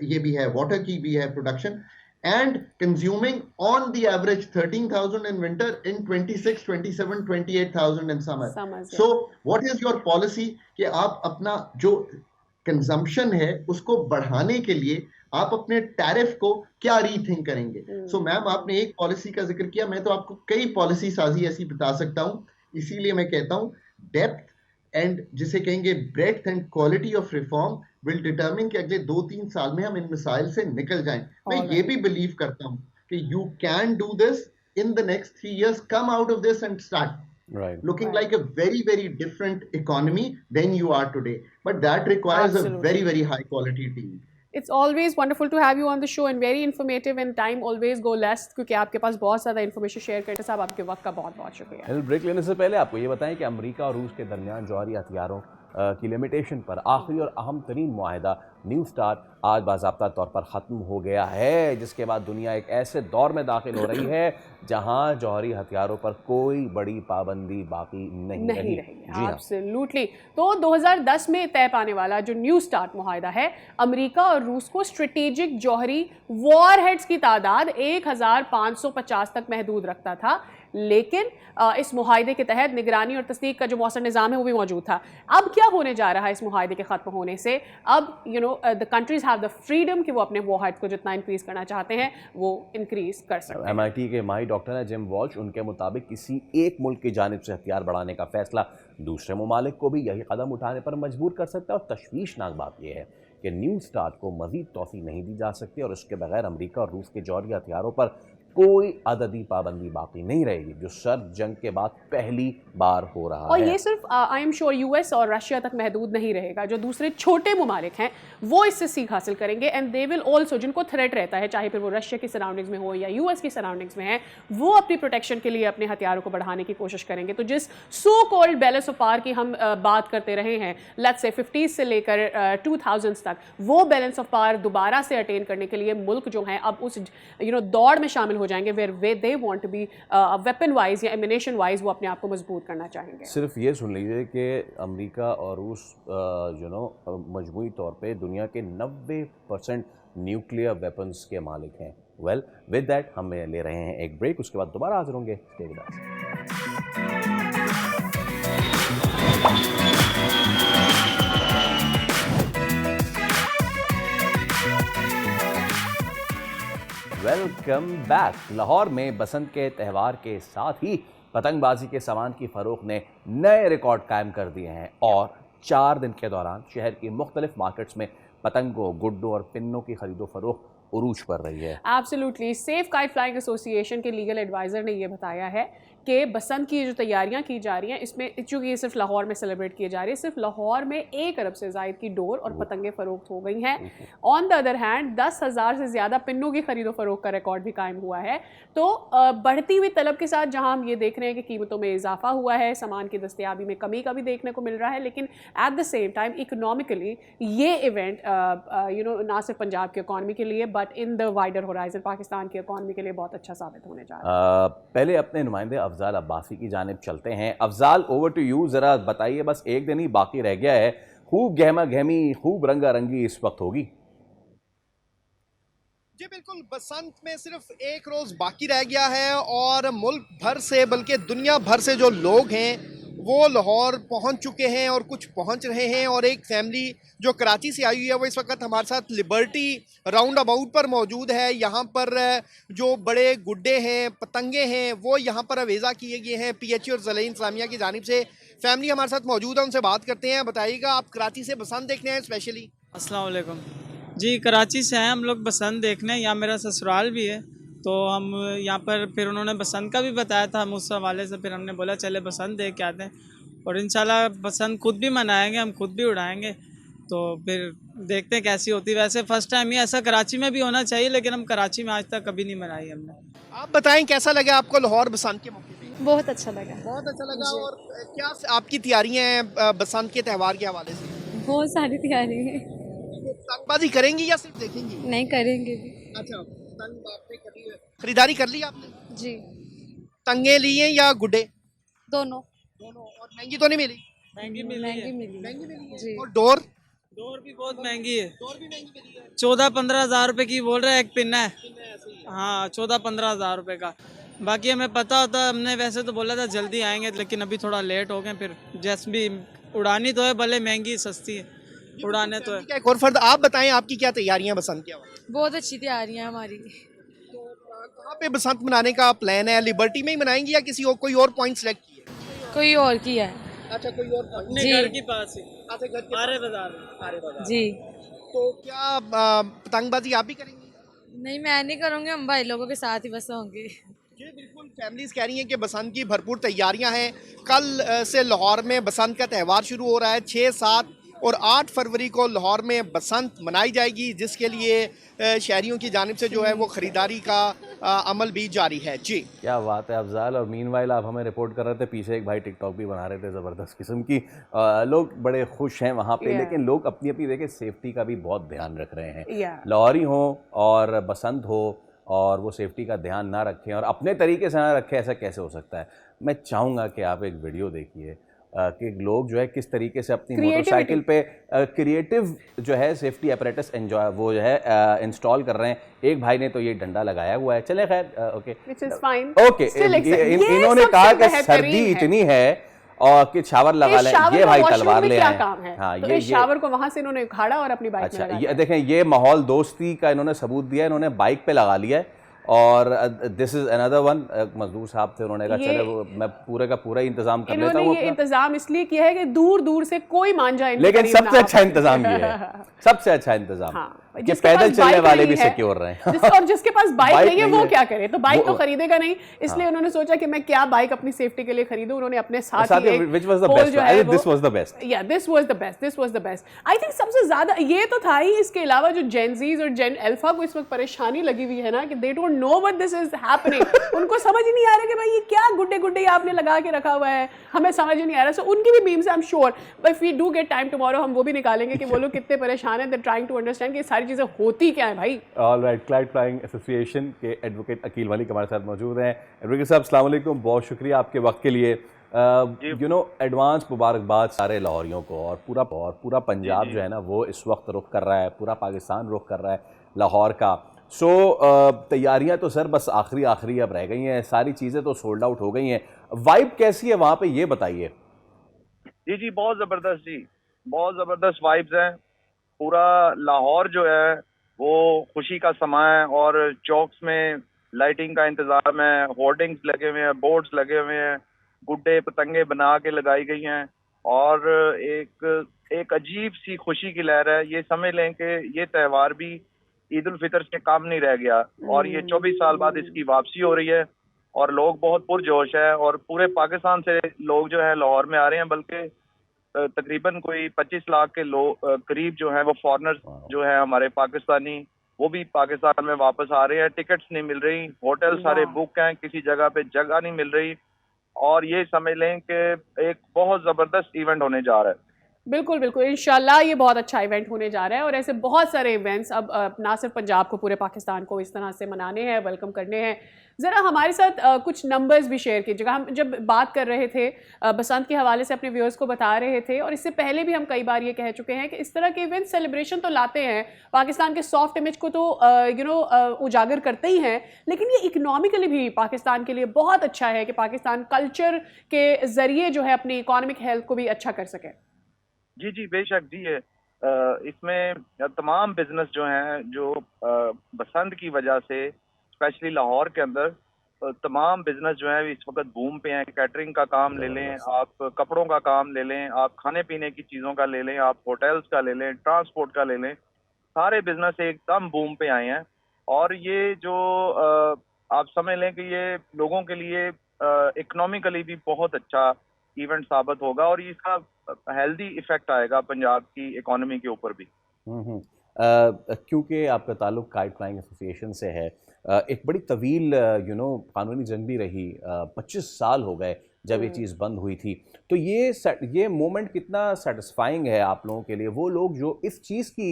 ये भी है, वाटर की भी है production, and consuming on the average 13,000 in winter, in 26, 27, 28,000 in summer. So what is your policy कि आप अपना जो consumption है उसको बढ़ाने के लिए आप अपने टैरिफ को क्या रीथिंक करेंगे? So मैम, आपने एक पॉलिसी का जिक्र किया, मैं तो आपको कई पॉलिसी साजी ऐसी बता सकता हूँ। इसीलिए मैं कहता हूँ डेप्थ एंड जिसे कहेंगे breadth and quality of reform will determine कि अगले 2-3 साल में हम इन मिसाइल से निकल जाएं। मैं ये भी बिलीव करता हूं कि you can do this in the next 3 years, come out of this and start looking like a very, very different economy than you are today. But that requires a very, very high quality team. It's always wonderful to have you on the show and very informative, and time always go less क्योंकि आपके पास बहुत ज़्यादा इन्फॉर्मेशन शेयर करते साहब, आपके वक्त का बहुत बहुत शुक्रिया। ब्रेक लेने से पहले आपको ये बताएं कि अमेरिका और रूस के दरमियान जौहरी हथियारों की लिमिटेशन पर आखिरी और अहम तरीन मुआहदा न्यू स्टार्ट आज बाज़ाब्ता तौर पर ख़त्म हो गया है, जिसके बाद दुनिया एक ऐसे दौर में दाखिल हो रही है जहां जौहरी हथियारों पर कोई बड़ी पाबंदी बाकी नहीं रही। एब्सोल्युटली। तो 2010 में तय पाने वाला जो न्यू स्टार्ट मुआहदा है, अमेरिका और रूस को स्ट्रेटेजिक जौहरी वॉरहेड्स की तादाद 1550 तक महदूद रखता था, लेकिन इस मुआहदे के तहत निगरानी और तस्दीक का जो मौसर निज़ाम है वो भी मौजूद था। अब क्या होने जा रहा है इस मुआहदे के ख़त्म होने से? अब the countries have the freedom कि वो अपने वॉरहेड्स को जितना इंक्रीज़ करना चाहते हैं वो इंक्रीज़ कर सकते हैं। MIT के माहिर डॉक्टर हैं जिम वॉल्श, उनके मुताबिक किसी एक मुल्क की जानिब से हथियार बढ़ाने का फैसला दूसरे ममालिक को भी यही कदम उठाने पर मजबूर कर सकता है। और तशवीशनाक बात यह है कि न्यू स्टार्ट को मज़ीद तौसी नहीं दी जा सकती और इसके बगैर अमेरिका और रूस के जौहरी हथियारों पर कोई अददी पाबंदी बाकी नहीं रहेगी, जो सर्द जंग के बाद पहली बार हो रहा है। और ये सिर्फ आई एम श्योर US और रशिया तक महदूद नहीं रहेगा, जो दूसरे छोटे ममालिक हैं वो इससे सीख हासिल करेंगे एंड दे विल ऑल्सो, जिनको थ्रेट रहता है चाहे फिर वो रशिया की सराउंडिंग्स में हो या US की सराउंडिंग्स में है, वो अपनी प्रोटेक्शन के लिए अपने हथियारों को बढ़ाने की कोशिश करेंगे। तो जिस so called balance of power की हम बात करते रहे हैं, लेट्स से 50s से लेकर 2000s तक, वो बैलेंस ऑफ पावर दोबारा से अटेन करने के लिए मुल्क जो हैं अब उस दौड़ में शामिल हो जाएंगे where they want to be weapon wise या ammunition wise वो अपने आप को मजबूत करना चाहेंगे। सिर्फ ये सुन लीजिए कि अमेरिका और रूस मजमूई तौर पे दुनिया के 90% न्यूक्लियर वेपन्स के मालिक हैं। वेल विद दैट हम ले रहे हैं एक ब्रेक, उसके बाद दोबारा हाजिर होंगे। Stay with us. Welcome back. Lahore में बसंत के त्यौहार के साथ ही पतंगबाजी के सामान की फरोख्त ने नए रिकॉर्ड कायम कर दिए हैं और 4 दिन के दौरान शहर की मुख्तलिफ मार्केट्स में पतंगों, गुड्डों और पिन्नों की खरीदो फरोख्त उरूज पर रही है। Absolutely. Safe kite flying association के लीगल एडवाइजर ने ये बताया है कि बसंत की जो तैयारियां की जा रही हैं, इसमें चूंकि ये सिर्फ लाहौर में सेलिब्रेट किए जा रही है, सिर्फ लाहौर में 1 अरब से ज़ायद की डोर और पतंगे फरोख्त हो गई हैं। ऑन द अदर हैंड 10,000 से ज़्यादा पिन्नों की खरीदो फरोख्त का रिकॉर्ड भी कायम हुआ है। तो बढ़ती हुई तलब के साथ जहां हम ये देख रहे हैं कि कीमतों में इजाफा हुआ है, सामान की दस्तयाबी में कमी का भी देखने को मिल रहा है, लेकिन at the same time economically ये इवेंट ना सिर्फ पंजाब की इकॉनमी के लिए but in the wider horizon Pakistan की इकॉनमी के लिए बहुत अच्छा साबित होने जा रहा है। पहले अपने नुमाइंदे अफजाल अब्बासी की जानिब चलते हैं। Afzal, over to you. जरा बताइए, बस एक दिन ही बाकी रह गया है, खूब गहमा गहमी, खूब रंगारंगी इस वक्त होगी। जी बिल्कुल, बसंत में सिर्फ एक रोज बाकी रह गया है और मुल्क भर से बल्कि दुनिया भर से जो लोग हैं वो लाहौर पहुंच चुके हैं और कुछ पहुंच रहे हैं। और एक फैमिली जो कराची से आई हुई है वो इस वक्त हमारे साथ लिबर्टी राउंड अबाउट पर मौजूद है। यहाँ पर जो बड़े गुड्डे हैं, पतंगे हैं, वो यहाँ पर अवेज़ा किए गए हैं PHE और ज़ले इंतज़ामिया की जानिब से। फैमिली हमारे साथ मौजूद है, उनसे बात करते हैं। बताइएगा, आप कराची से बसंत देखने आए स्पेशली? अस्सलाम वालेकुम जी, कराची से हैं हम लोग बसंत देखने। यहाँ मेरा ससुराल भी है, तो हम यहाँ पर फिर उन्होंने बसंत का भी बताया था हम उस हवाले से, फिर हमने बोला चले बसंत देख के आते हैं। और इंशाल्लाह बसंत खुद भी मनाएंगे, हम खुद भी उड़ाएंगे, तो फिर देखते हैं कैसी होती है। वैसे फ़र्स्ट टाइम ही ऐसा कराची में भी होना चाहिए, लेकिन हम कराची में आज तक कभी नहीं मनाई हमने। आप बताएं कैसा लगा आपको लाहौर बसंत के मौके पे? बहुत अच्छा लगा। बहुत अच्छा लगा। और क्या आपकी तैयारियां हैं बसंत के त्यौहार के हवाले से? बहुत सारी तैयारी है। पतंगबाजी करेंगी या सिर्फ देखेंगी? नहीं, करेंगे भी। अच्छा, पतंग आपने खरीदारी कर ली आपने? जी। तंगे लिए या गुड्डे? दोनों। और महंगी तो नहीं मिली? महंगी मिली जी। और डोर भी बहुत महंगी है। 14-15 हज़ार रुपये की बोल रहे हैं, एक पिन है। हाँ, 14-15 हज़ार रुपये का। बाकी हमें पता होता, हमने वैसे तो बोला था जल्दी आएंगे, लेकिन अभी थोड़ा लेट हो गए। फिर जैसे भी उड़ानी तो है, भले महंगी सस्ती है, उड़ाने तो है। एक और फर्द, आप बताएं आपकी क्या तैयारियां बसंत के हवाले? बहुत अच्छी तैयारियां हमारी। कहाँ पे बसंत मनाने का प्लान है? लिबर्टी में ही मनाएंगे या किसी और कोई और पॉइंट सेलेक्ट किए? कोई और की है। अच्छा, कोई और पॉइंट? जी, घर के पास ही। अच्छा, घर के आरे बाजार। जी। तो क्या पतंगबाजी आप भी करेंगी? नहीं, मैं नहीं करूँगी, हम भाई लोगों के साथ ही बस होंगे। जी बिल्कुल, फैमिलीज कह रही हैं कि बसंत की भरपूर तैयारियां हैं। कल से लाहौर में बसंत का त्यौहार शुरू हो रहा है। 6, 7 और 8 फरवरी को लाहौर में बसंत मनाई जाएगी, जिसके लिए शहरियों की जानिब से जो है वो ख़रीदारी का अमल भी जारी है। जी, क्या बात है अफजाल। और मीनवाइल आप हमें रिपोर्ट कर रहे थे, पीछे एक भाई टिकटॉक भी बना रहे थे ज़बरदस्त किस्म की। लोग बड़े खुश हैं वहाँ पे, लेकिन लोग अपनी अपनी देखें सेफ्टी का भी बहुत ध्यान रख रहे हैं। लाहौरी हो और बसंत हो और वो सेफ्टी का ध्यान ना रखें और अपने तरीके से ना रखें, ऐसा कैसे हो सकता है? मैं चाहूँगा कि आप एक वीडियो देखिए कि लोग जो है किस तरीके से अपनी मोटरसाइकिल पे क्रिएटिव जो है सेफ्टी अपरेटस एंजॉय वो जो है इंस्टॉल कर रहे हैं। एक भाई ने तो ये डंडा लगाया हुआ है, चले खैर ओके। इन्होंने कहा कि सर्दी इतनी है और कि शावर लगा लें, ये भाई तलवार ले आए। हाँ, तो इस शावर को वहां से इन्होंने उखाड़ा और अपनी बाइक अच्छा, ये देखें, ये माहौल दोस्ती का इन्होंने सबूत दिया, इन्होंने बाइक पे लगा लिया है। और दिस इज अनदर वन, मजदूर साहब थे, उन्होंने कहा चले मैं पूरे का पूरा इंतजाम कर लेता हूँ। ये इंतजाम इसलिए किया है कि दूर दूर से कोई मान जाए, लेकिन सबसे अच्छा इंतजाम ये है, सबसे अच्छा इंतजाम कि पैदल चलने वाले भी सिक्योर रहे हैं। और जिसके पास बाइक नहीं है वो क्या करे? तो बाइक तो खरीदेगा नहीं, इसलिए उन्होंने सोचा कि मैं क्या बाइक अपनी सेफ्टी के लिए खरीदूं। उन्होंने अपने साथ ही आई थिंक सबसे ज्यादा ये तो था ही। इसके अलावा जो जेनजीज और जेन अल्फा को इस वक्त परेशानी लगी हुई है ना कि they don't know what this is happening. उनको समझ ही नहीं आ रहा कि भाई ये क्या गुड्डे गुड्डे आपने लगा के रखा हुआ है, हमें समझ ही नहीं आ रहा। सो उनकी भी memes, I am sure if we do get time tomorrow हम वो भी निकालेंगे कि वो लोग कितने परेशान हैं। दे ट्राइंग टू अंडरस्टैंड कि सारी चीजें होती क्या है भाई। ऑलराइट, क्लाइट फ्लाइंग एसोसिएशन के एडवोकेट अकील मलिक हमारे साथ मौजूद हैं। एडवोकेट साहब अस्सलाम वालेकुम, बहुत शुक्रिया आपके वक्त के लिए। एडवांस मुबारकबाद सारे लाहौरियों को और पूरा पंजाब जो है ना वो इस वक्त रुख कर रहा है, पूरा पाकिस्तान रुख कर रहा है लाहौर का। तैयारियां तो सर बस आखिरी अब रह गई हैं, सारी चीज़ें तो सोल्ड आउट हो गई हैं। वाइब कैसी है वहाँ पे, ये बताइए। जी, बहुत ज़बरदस्त जी, बहुत ज़बरदस्त वाइब्स हैं। पूरा लाहौर जो है वो खुशी का समा है और चौक्स में लाइटिंग का इंतज़ाम है, होर्डिंग्स लगे हुए हैं, बोर्ड्स लगे हुए हैं, गुड्डे पतंगे बना के लगाई गई हैं और एक अजीब सी खुशी की लहर है। ये समझ लें कि ये त्यौहार भी ईद उल फितर से कम नहीं रह गया और ये 24 साल बाद इसकी वापसी हो रही है और लोग बहुत पुरजोश है और पूरे पाकिस्तान से लोग जो है लाहौर में आ रहे हैं, बल्कि तकरीबन कोई 25 लाख के लोग करीब जो है वो फॉरेनर्स जो है हमारे पाकिस्तानी, वो भी पाकिस्तान में वापस आ रहे हैं। टिकट्स नहीं मिल रही, होटल सारे बुक हैं, किसी जगह पे जगह नहीं मिल रही और ये समझ लें कि एक बहुत जबरदस्त इवेंट होने जा रहा है। बिल्कुल बिल्कुल, इंशाल्लाह ये बहुत अच्छा इवेंट होने जा रहा है और ऐसे बहुत सारे इवेंट्स अब ना सिर्फ पंजाब को, पूरे पाकिस्तान को इस तरह से मनाने हैं, वेलकम करने हैं। ज़रा हमारे साथ कुछ नंबर्स भी शेयर कीजिएगा। हम जब बात कर रहे थे बसंत के हवाले से अपने व्यूअर्स को बता रहे थे और इससे पहले भी हम कई बार ये कह चुके हैं कि इस तरह के इवेंट सेलिब्रेशन तो लाते हैं, पाकिस्तान के सॉफ्ट इमेज को तो उजागर करते ही हैं, लेकिन ये इकोनॉमिकली भी पाकिस्तान के लिए बहुत अच्छा है कि पाकिस्तान कल्चर के ज़रिए जो है अपनी इकोनॉमिक हेल्थ को भी अच्छा कर सके। जी जी बेशक जी है। इसमें तमाम बिजनेस जो हैं जो बसंत की वजह से स्पेशली लाहौर के अंदर तमाम बिजनेस जो है इस वक्त बूम पे हैं। कैटरिंग का काम ले लें, आप कपड़ों का काम ले लें, आप खाने पीने की चीज़ों का ले लें, आप होटल्स का ले लें, ट्रांसपोर्ट का ले लें, सारे बिजनेस एकदम बूम पे आए हैं। और ये जो आप समझ लें कि ये लोगों के लिए इकोनॉमिकली भी बहुत अच्छा इवेंट साबित होगा और इसका हेल्दी इफेक्ट आएगा पंजाब की इकोनॉमी के ऊपर भी। क्योंकि आपका ताल्लुक काइट फ्लाइंग एसोसिएशन से है, एक बड़ी तवील कानूनी जंग भी रही, 25 साल हो गए जब ये चीज़ बंद हुई थी। तो ये मोमेंट कितना सेटिस्फाइंग है आप लोगों के लिए, वो लोग जो इस चीज़ की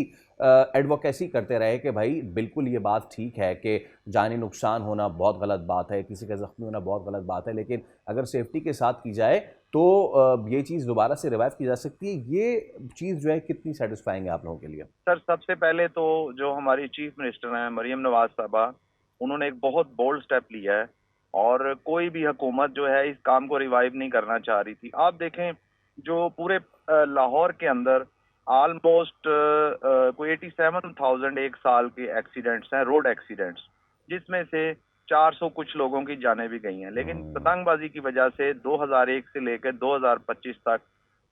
एडवोकेसी करते रहे कि भाई बिल्कुल ये बात ठीक है कि जानी नुकसान होना बहुत गलत बात है, किसी का ज़ख्मी होना बहुत गलत बात है, लेकिन अगर सेफ्टी के साथ की जाए तो ये चीज़ दोबारा से रिवाइव की जा सकती है। ये चीज़ जो है कितनी सेटिस्फाइंग है आप लोगों के लिए? सर सबसे पहले तो जो हमारी चीफ मिनिस्टर हैं मरियम नवाज साहबा, उन्होंने एक बहुत बोल्ड स्टेप लिया है और कोई भी हुकूमत जो है इस काम को रिवाइव नहीं करना चाह रही थी। आप देखें जो पूरे लाहौर के अंदर ऑलमोस्ट कोई 87,000 एक साल के एक्सीडेंट्स हैं, रोड एक्सीडेंट्स, जिसमें से 400 कुछ लोगों की जानें भी गई हैं। लेकिन पतंगबाजी की वजह से 2001 से लेकर 2025 तक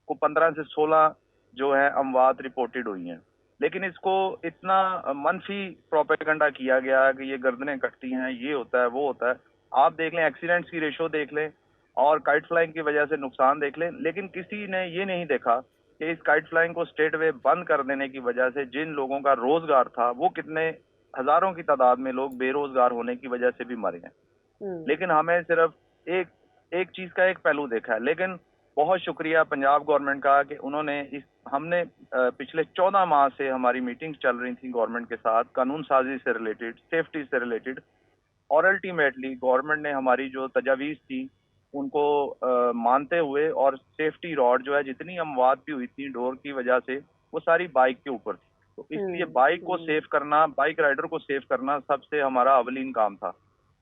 को 15 से 16 जो है अमवात रिपोर्टेड हुई हैं। लेकिन इसको इतना मनफी प्रोपेगेंडा किया गया कि ये गर्दनें कटती हैं, ये होता है, वो होता है। आप देख लें एक्सीडेंट्स की रेशो देख लें और काइट फ्लाइंग की वजह से नुकसान देख लें, लेकिन किसी ने ये नहीं देखा कि इस काइट फ्लाइंग को स्ट्रेट वे बंद कर देने की वजह से जिन लोगों का रोजगार था वो कितने हजारों की तादाद में लोग बेरोजगार होने की वजह से भी मरे हैं। लेकिन हमें सिर्फ एक चीज का एक पहलू देखा है। लेकिन बहुत शुक्रिया पंजाब गवर्नमेंट का कि उन्होंने हमने पिछले 14 माह से हमारी मीटिंग्स चल रही थी गवर्नमेंट के साथ, कानून साजी से रिलेटेड, सेफ्टी से रिलेटेड, और अल्टीमेटली गवर्नमेंट ने हमारी जो तजावीज़ थी उनको मानते हुए और सेफ्टी रॉड जो है जितनी अमवात भी हुई थी डोर की वजह से वो सारी बाइक के ऊपर थी, तो इसलिए बाइक को सेव करना, बाइक राइडर को सेव करना सबसे हमारा अवलीन काम था।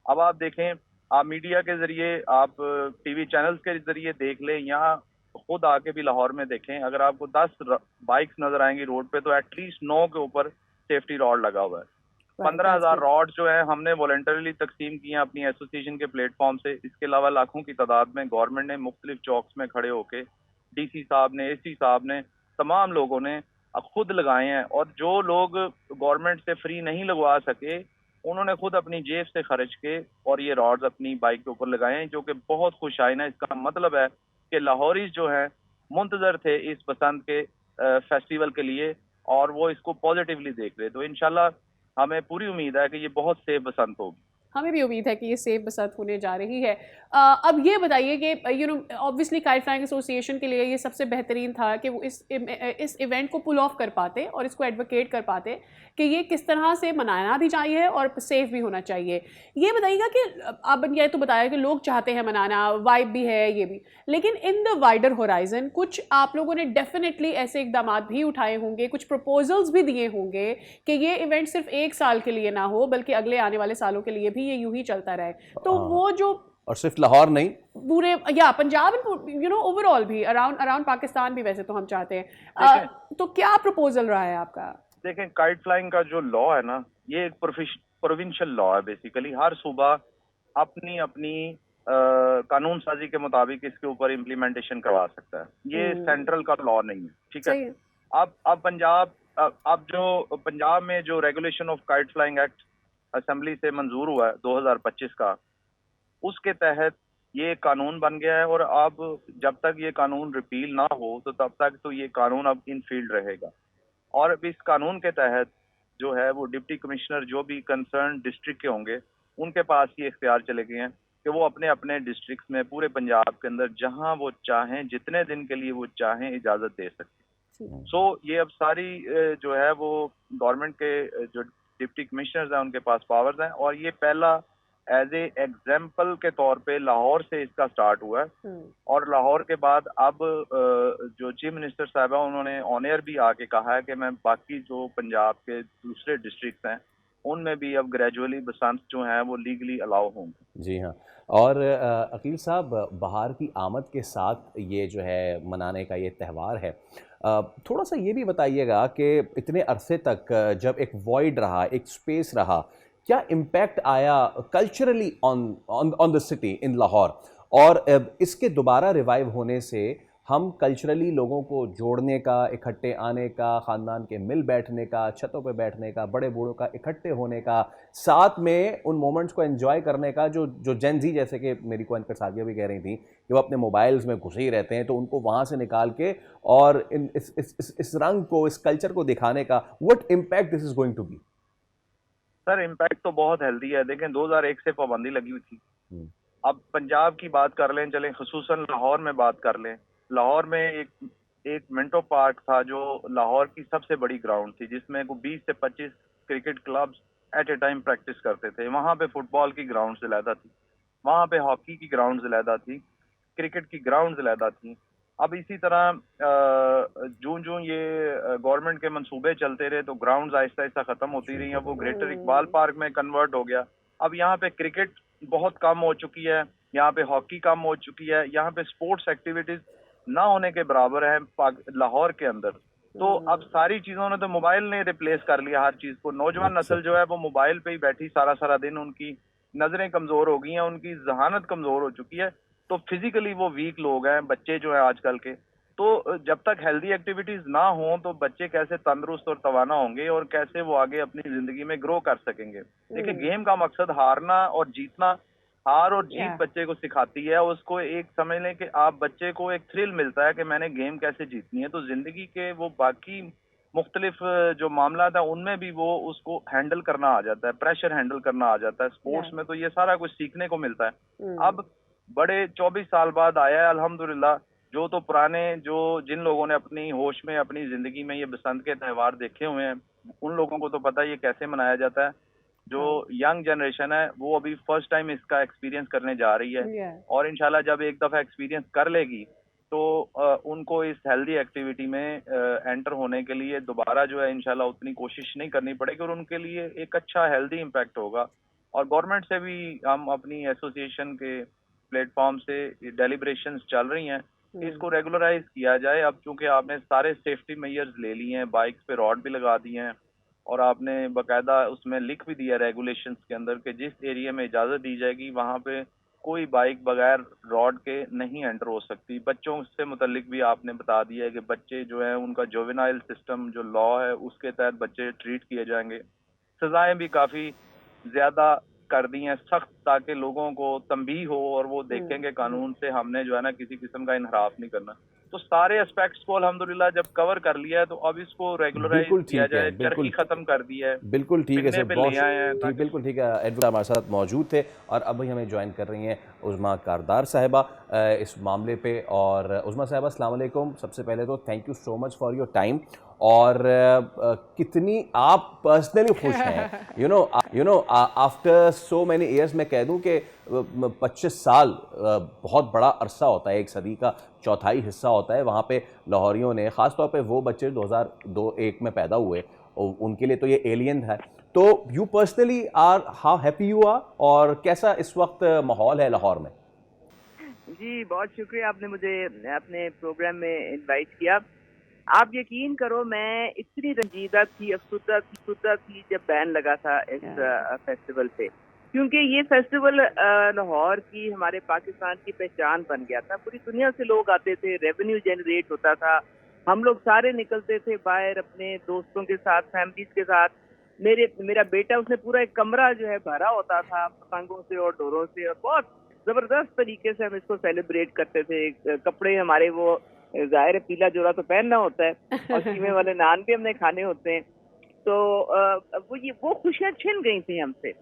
अब आप देखें, आप मीडिया के जरिए, आप टीवी चैनल्स के जरिए देख लें, यहाँ खुद आके भी लाहौर में देखें, अगर आपको 10 बाइक्स नजर आएंगी रोड पे तो एटलीस्ट 9 के ऊपर सेफ्टी रॉड लगा हुआ है। 15,000 रॉड जो है हमने वॉलंटरीली तकसीम किए हैं अपनी एसोसिएशन के प्लेटफॉर्म से। इसके अलावा लाखों की तादाद में गवर्नमेंट ने मुख्तलिफ चौक्स में खड़े होके, डीसी साहब ने, एसी साहब ने, तमाम लोगों ने खुद लगाए हैं। और जो लोग गवर्नमेंट से फ्री नहीं लगवा सके उन्होंने खुद अपनी जेब से खर्च के और ये रॉड्स अपनी बाइक के ऊपर लगाए हैं, जो कि बहुत खुश आइना। इसका मतलब है कि लाहौरीज जो हैं मुंतजर थे इस बसंत के फेस्टिवल के लिए और वो इसको पॉजिटिवली देख रहे। तो इंशाल्लाह हमें पूरी उम्मीद है कि ये बहुत सेफ बसंत होगी। हमें भी उम्मीद है कि ये सेफ बसंत होने जा रही है। अब ये बताइए कि ऑब्वियसली काइट फ्लाइंग एसोसिएशन के लिए ये सबसे बेहतरीन था कि वो इस इवेंट को पुल ऑफ कर पाते और इसको एडवोकेट कर पाते कि ये किस तरह से मनाना भी चाहिए और सेफ भी होना चाहिए। ये बताइएगा कि अब ये तो बताया कि लोग चाहते हैं मनाना, वाइब भी है ये भी, लेकिन इन द वाइडर होराइजन कुछ आप लोगों ने डेफिनेटली ऐसे इकदाम भी उठाए होंगे, कुछ प्रपोजल्स भी दिए होंगे कि ये इवेंट सिर्फ 1 साल के लिए ना हो बल्कि अगले आने वाले सालों के लिए भी ये यूं ही चलता रहे। तो वो जो, और सिर्फ लाहौर नहीं, पूरे या पंजाब ओवरऑल भी अराउंड पाकिस्तान भी वैसे तो हम चाहते हैं। तो क्या प्रपोजल रहा है आपका? देखें, काइट फ्लाइंग का जो लॉ है ना, ये एक प्रोविंशियल लॉ है बेसिकली। हर सूबा अपनी अपनी कानून साजी के मुताबिक इसके ऊपर इम्प्लीमेंटेशन करवा सकता है। ये सेंट्रल का लॉ नहीं है, ठीक है। अब जो पंजाब में जो regulation of kite flying act assembly से मंजूर हुआ है 2025 का, उसके तहत ये कानून बन गया है। और अब जब तक ये कानून रिपील ना हो तो तब तक तो ये कानून अब इन फील्ड रहेगा। और अब इस कानून के तहत जो है वो डिप्टी कमिश्नर जो भी कंसर्न डिस्ट्रिक्ट के होंगे उनके पास ये इख्तियार चले गए हैं कि वो अपने अपने डिस्ट्रिक्ट में पूरे पंजाब के अंदर जहां वो चाहें, जितने दिन के लिए वो चाहें, इजाजत दे सकते। सो ये अब सारी जो है वो गवर्नमेंट के जो डिप्टी कमिश्नर्स हैं उनके पास पावर्स हैं। और ये पहला एज ए एग्जाम्पल के तौर पे लाहौर से इसका स्टार्ट हुआ है। और लाहौर के बाद अब जो चीफ मिनिस्टर साहब है उन्होंने ऑन एयर भी आके कहा है कि मैं बाकी जो पंजाब के दूसरे डिस्ट्रिक्ट हैं उनमें भी अब ग्रेजुअली बसंत जो हैं वो लीगली अलाउ होंगे। जी हाँ। और अकील साहब, बहार की आमद के साथ ये जो है मनाने का ये त्यौहार है, थोड़ा सा ये भी बताइएगा कि इतने अरसे तक जब एक वॉइड रहा, एक स्पेस रहा, क्या इम्पैक्ट आया culturally on the city in Lahore, और इसके दोबारा रिवाइव होने से हम कल्चरली लोगों को जोड़ने का, इकट्ठे आने का, ख़ानदान के मिल बैठने का, छतों पे बैठने का, बड़े बूढ़ों का इकट्ठे होने का, साथ में उन मोमेंट्स को एंजॉय करने का, जो जेन जी जैसे कि मेरी को एंकर सादिया भी कह रही थी कि वो अपने मोबाइल्स में घुसे ही रहते हैं, तो उनको वहाँ से निकाल के और इस रंग को, इस कल्चर को दिखाने का, what impact this is going to be? Sir impact तो बहुत हेल्दी है। देखें 2001 से पाबंदी लगी हुई थी। अब पंजाब की बात कर लें, चलें खुसूसन लाहौर में बात कर लें। लाहौर में एक मिंटो पार्क था जो लाहौर की सबसे बड़ी ग्राउंड थी, जिसमें 20 से 25 cricket clubs at a time practice करते थे। वहाँ पे फुटबॉल की ग्राउंड ज़्यादा थी, वहाँ पे हॉकी की ग्राउंड ज़्यादा थी, क्रिकेट की ग्राउंड ज़्यादा थी। अब इसी तरह जूं ये गवर्नमेंट के मंसूबे चलते रहे तो ग्राउंड्स आहिस्ता आहिस्ता खत्म होती रही। अब वो ग्रेटर इकबाल पार्क में कन्वर्ट हो गया। अब यहाँ पे क्रिकेट बहुत कम हो चुकी है, यहाँ पे हॉकी कम हो चुकी है, यहाँ पे स्पोर्ट्स एक्टिविटीज ना होने के बराबर है लाहौर के अंदर। तो अब सारी चीजों ने तो मोबाइल ने रिप्लेस कर लिया हर चीज को। नौजवान नस्ल जो है वो मोबाइल पे ही बैठी सारा दिन, उनकी नजरें कमजोर हो गई हैं, उनकी जहानत कमजोर हो चुकी है, तो फिजिकली वो वीक लोग हैं बच्चे जो हैं आजकल के। तो जब तक हेल्दी एक्टिविटीज ना हो तो बच्चे कैसे तंदुरुस्त और तवाना होंगे और कैसे वो आगे अपनी जिंदगी में ग्रो कर सकेंगे। देखिए गेम का मकसद हारना और जीतना, हार और जीत बच्चे को सिखाती है। उसको एक समझ लें कि आप बच्चे को एक थ्रिल मिलता है कि मैंने गेम कैसे जीतनी है। तो जिंदगी के वो बाकी मुख्तलिफ जो मामला था उनमें भी वो उसको हैंडल करना आ जाता है, प्रेशर हैंडल करना आ जाता है। स्पोर्ट्स में तो ये सारा कुछ सीखने को मिलता है। अब बड़े 24 साल बाद आया है अल्हम्दुलिल्लाह। जो तो पुराने जिन लोगों ने अपनी होश में अपनी जिंदगी में ये बसंत के त्यौहार देखे हुए हैं उन लोगों को तो पता है ये कैसे मनाया जाता है। जो यंग जनरेशन है वो अभी फर्स्ट टाइम इसका एक्सपीरियंस करने जा रही है और इंशाल्लाह जब एक दफा एक्सपीरियंस कर लेगी तो उनको इस हेल्दी एक्टिविटी में एंटर होने के लिए दोबारा जो है इंशाल्लाह उतनी कोशिश नहीं करनी पड़ेगी और उनके लिए एक अच्छा हेल्दी इम्पैक्ट होगा। और गवर्नमेंट से भी हम अपनी एसोसिएशन के प्लेटफॉर्म से डेलिब्रेशंस चल रही हैं, इसको रेगुलराइज किया जाए। अब चूंकि आपने सारे सेफ्टी मेजर्स ले लिए हैं, बाइक्स पे रॉड भी लगा दिए हैं और आपने बाकायदा उसमें लिख भी दिया रेगुलेशंस के अंदर कि जिस एरिया में इजाजत दी जाएगी वहां पे कोई बाइक बगैर रॉड के नहीं एंटर हो सकती। बच्चों से मुतल्लिक भी आपने बता दिया है कि बच्चे जो है उनका जुवेनाइल सिस्टम जो लॉ है उसके तहत बच्चे ट्रीट किए जाएंगे। सजाएं भी काफी ज्यादा कर दी हैं सख्त, ताकि लोगों को तंबीह हो और वो देखेंगे कानून से हमने जो है ना किसी किस्म का इनहराफ नहीं करना। तो सारे एस्पेक्ट्स को अल्हम्दुलिल्लाह जब कवर कर लिया है तो अब इसको रेगुलराइज किया जाए। चरखी खत्म कर दी है। बिल्कुल ठीक है सर, बहुत ठीक, बिल्कुल ठीक है। एडवोकेट हमारे साथ मौजूद थे और अब हमें ज्वाइन कर रही हैं उज़्मा कारदार साहिबा इस मामले पे। और उज़्मा साहिबा अस्सलाम वालेकुम। सबसे पहले तो thank you so much for your time. और कितनी आप पर्सनली खुश हैं, you know after so many years. मैं कह दूं कि 25 साल बहुत बड़ा अरसा होता है, एक सदी का चौथाई हिस्सा होता है। वहाँ पे लाहौरियों ने, ख़ासतौर पे वो बच्चे 2002-1 में पैदा हुए, उनके लिए तो ये एलियन है। तो you personally are how happy you are, और कैसा इस वक्त माहौल है लाहौर में? जी बहुत शुक्रिया, आपने मुझे अपने प्रोग्राम में इनवाइट किया। आप यकीन करो मैं इतनी रंजीदा थी, अफसुदा थी जब बैन लगा था इस फेस्टिवल पे। क्योंकि ये फेस्टिवल लाहौर की, हमारे पाकिस्तान की पहचान बन गया था। पूरी दुनिया से लोग आते थे, रेवेन्यू जनरेट होता था, हम लोग सारे निकलते थे बाहर अपने दोस्तों के साथ, फैमिलीज के साथ। मेरा बेटा, उसने पूरा एक कमरा जो है भरा होता था पतंगों से और डोरों से, और बहुत जबरदस्त तरीके से हम इसको सेलिब्रेट करते थे। कपड़े हमारे वो जाहिर पीला जोड़ा तो पहनना होता है और कीमे वाले नान भी हमने खाने होते हैं। तो वो खुशियां छिन गई थी हमसे।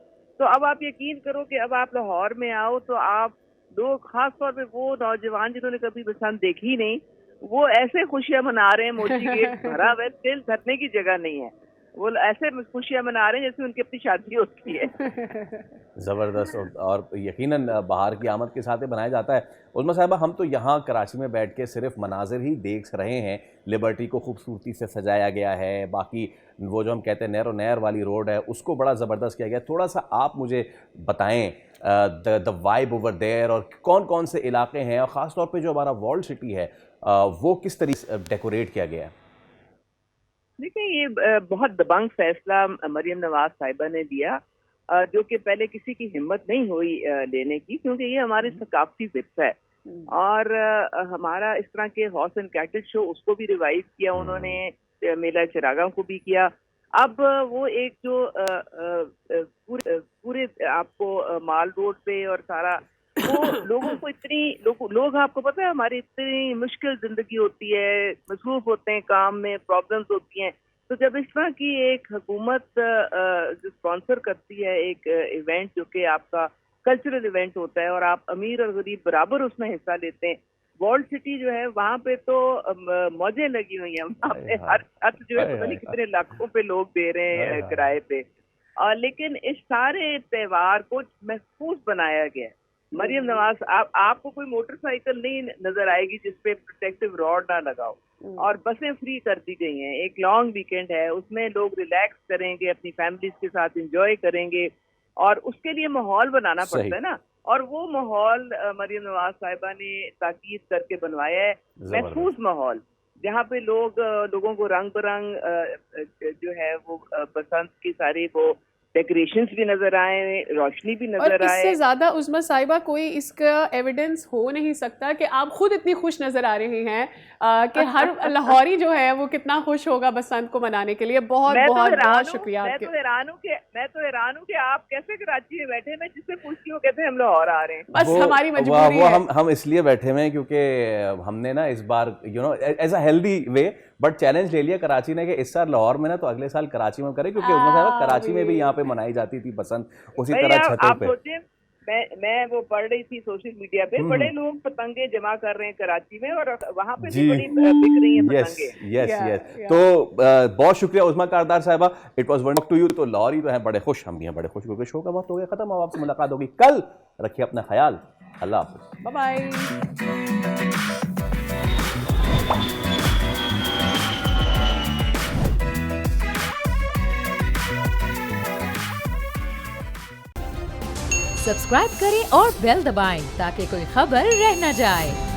तो अब आप यकीन करो कि अब आप लाहौर में आओ तो आप लोग, खास तौर पे वो नौजवान जिन्होंने कभी बसंत देखी नहीं, वो ऐसे खुशियां मना रहे हैं, मोची गेट भरा हुआ है, दिल धरने की जगह नहीं है। वो ऐसे खुशियां मना रहे हैं जैसे उनकी अपनी शादी होती है। ज़बरदस्त, और यकीनन बाहर की आमद के साथ ही बनाया जाता है। उज़्मा साहिबा, हम तो यहाँ कराची में बैठ के सिर्फ मनाजिर ही देख रहे हैं, लिबर्टी को खूबसूरती से सजाया गया है, बाकी वो जो हम कहते हैं नैरो नैर वाली रोड है उसको बड़ा ज़बरदस्त किया गया। थोड़ा सा आप मुझे बताएं द वाइब ओवर देयर, और कौन कौन से इलाके हैं, और ख़ास तौर पे जो हमारा वॉल्ड सिटी है वो किस तरीके से डेकोरेट किया गया है। देखिए, ये बहुत दबंग फैसला मरियम नवाज साहिबा ने दिया, जो कि पहले किसी की हिम्मत नहीं हुई लेने की, क्योंकि ये हमारे सकाफती विरसा है। और हमारा इस तरह के हॉर्स एंड कैटल शो, उसको भी रिवाइव किया उन्होंने, मेला चिरागा को भी किया। अब वो एक जो पूरे आपको माल रोड पे और सारा वो लोगों को लोग आपको पता है, हमारी इतनी मुश्किल जिंदगी होती है, मसरूफ होते हैं काम में, प्रॉब्लम्स होती हैं। तो जब इस तरह की एक हुकूमत जो स्पॉन्सर करती है एक इवेंट जो कि आपका कल्चरल इवेंट होता है, और आप अमीर और गरीब बराबर उसमें हिस्सा लेते हैं, वर्ल्ड सिटी जो है वहाँ पे तो मौजें लगी हुई हैं। वहाँ पे हर जो है पता नहीं कितने लाखों पे लोग दे रहे हैं किराए पे। लेकिन इस सारे त्योहार को महफूज बनाया गया है। मरियम नवाज, आपको कोई मोटरसाइकिल नहीं नजर आएगी जिसपे प्रोटेक्टिव रॉड ना लगाओ, और बसें फ्री कर दी गई हैं। एक लॉन्ग वीकेंड है, उसमें लोग रिलैक्स करेंगे, अपनी फैमिलीज के साथ एंजॉय करेंगे, और उसके लिए माहौल बनाना पड़ता है ना। और वो माहौल मरियम नवाज साहिबा ने ताकीद करके बनवाया है, महफूज माहौल, जहाँ पे लोगों को रंग बिरंग जो है वो बसंत की सारी वो डेकोरेशंस भी नजर आए, रोशनी भी नजर आए। और इससे ज्यादा उज़्मा साहिबा कोई इसका एविडेंस हो नहीं सकता कि आप खुद इतनी खुश नजर आ रही हैं कि हर लाहौरी जो है वो कितना खुश होगा बसंत को मनाने के लिए। बहुत शुक्रिया आपके। मैं तो हैरान हूँ कि आप कैसे कराची में बैठे, मैं जिससे पूछती हूँ कहते हैं हम लाहौर आ रहे हैं। बस हमारी मजबूरी है। हम इसलिए बैठे हुए हैं क्योंकि हमने ना इस बार as a healthy way but challenge ले लिया कराची ने कि इस साल लाहौर में ना तो अगले साल कराची में करें, क्योंकि कराची में भी यहाँ पे मनाई जाती थी बसंत उसी तरह छतों पे। मैं वो पढ़ रही थी सोशल मीडिया पे, बड़े लोग पतंगे जमा कर रहे हैं कराची में, और वहाँ पे भी बड़ी बिक रही हैं पतंगे। यस। तो बहुत शुक्रिया उज़्मा कारदार साहिबा, it was wonderful to you. तो लाहौर ही तो हैं बड़े खुश, हम भी हैं बड़े खुश, क्योंकि शो का वक्त हो गया खत्म। अब आपसे मुलाकात होगी कल। रखिए अपना ख्याल, अल्लाह हाफ़िज़, बाय बाय। सब्सक्राइब करें और बेल दबाएं ताकि कोई खबर रह न जाए।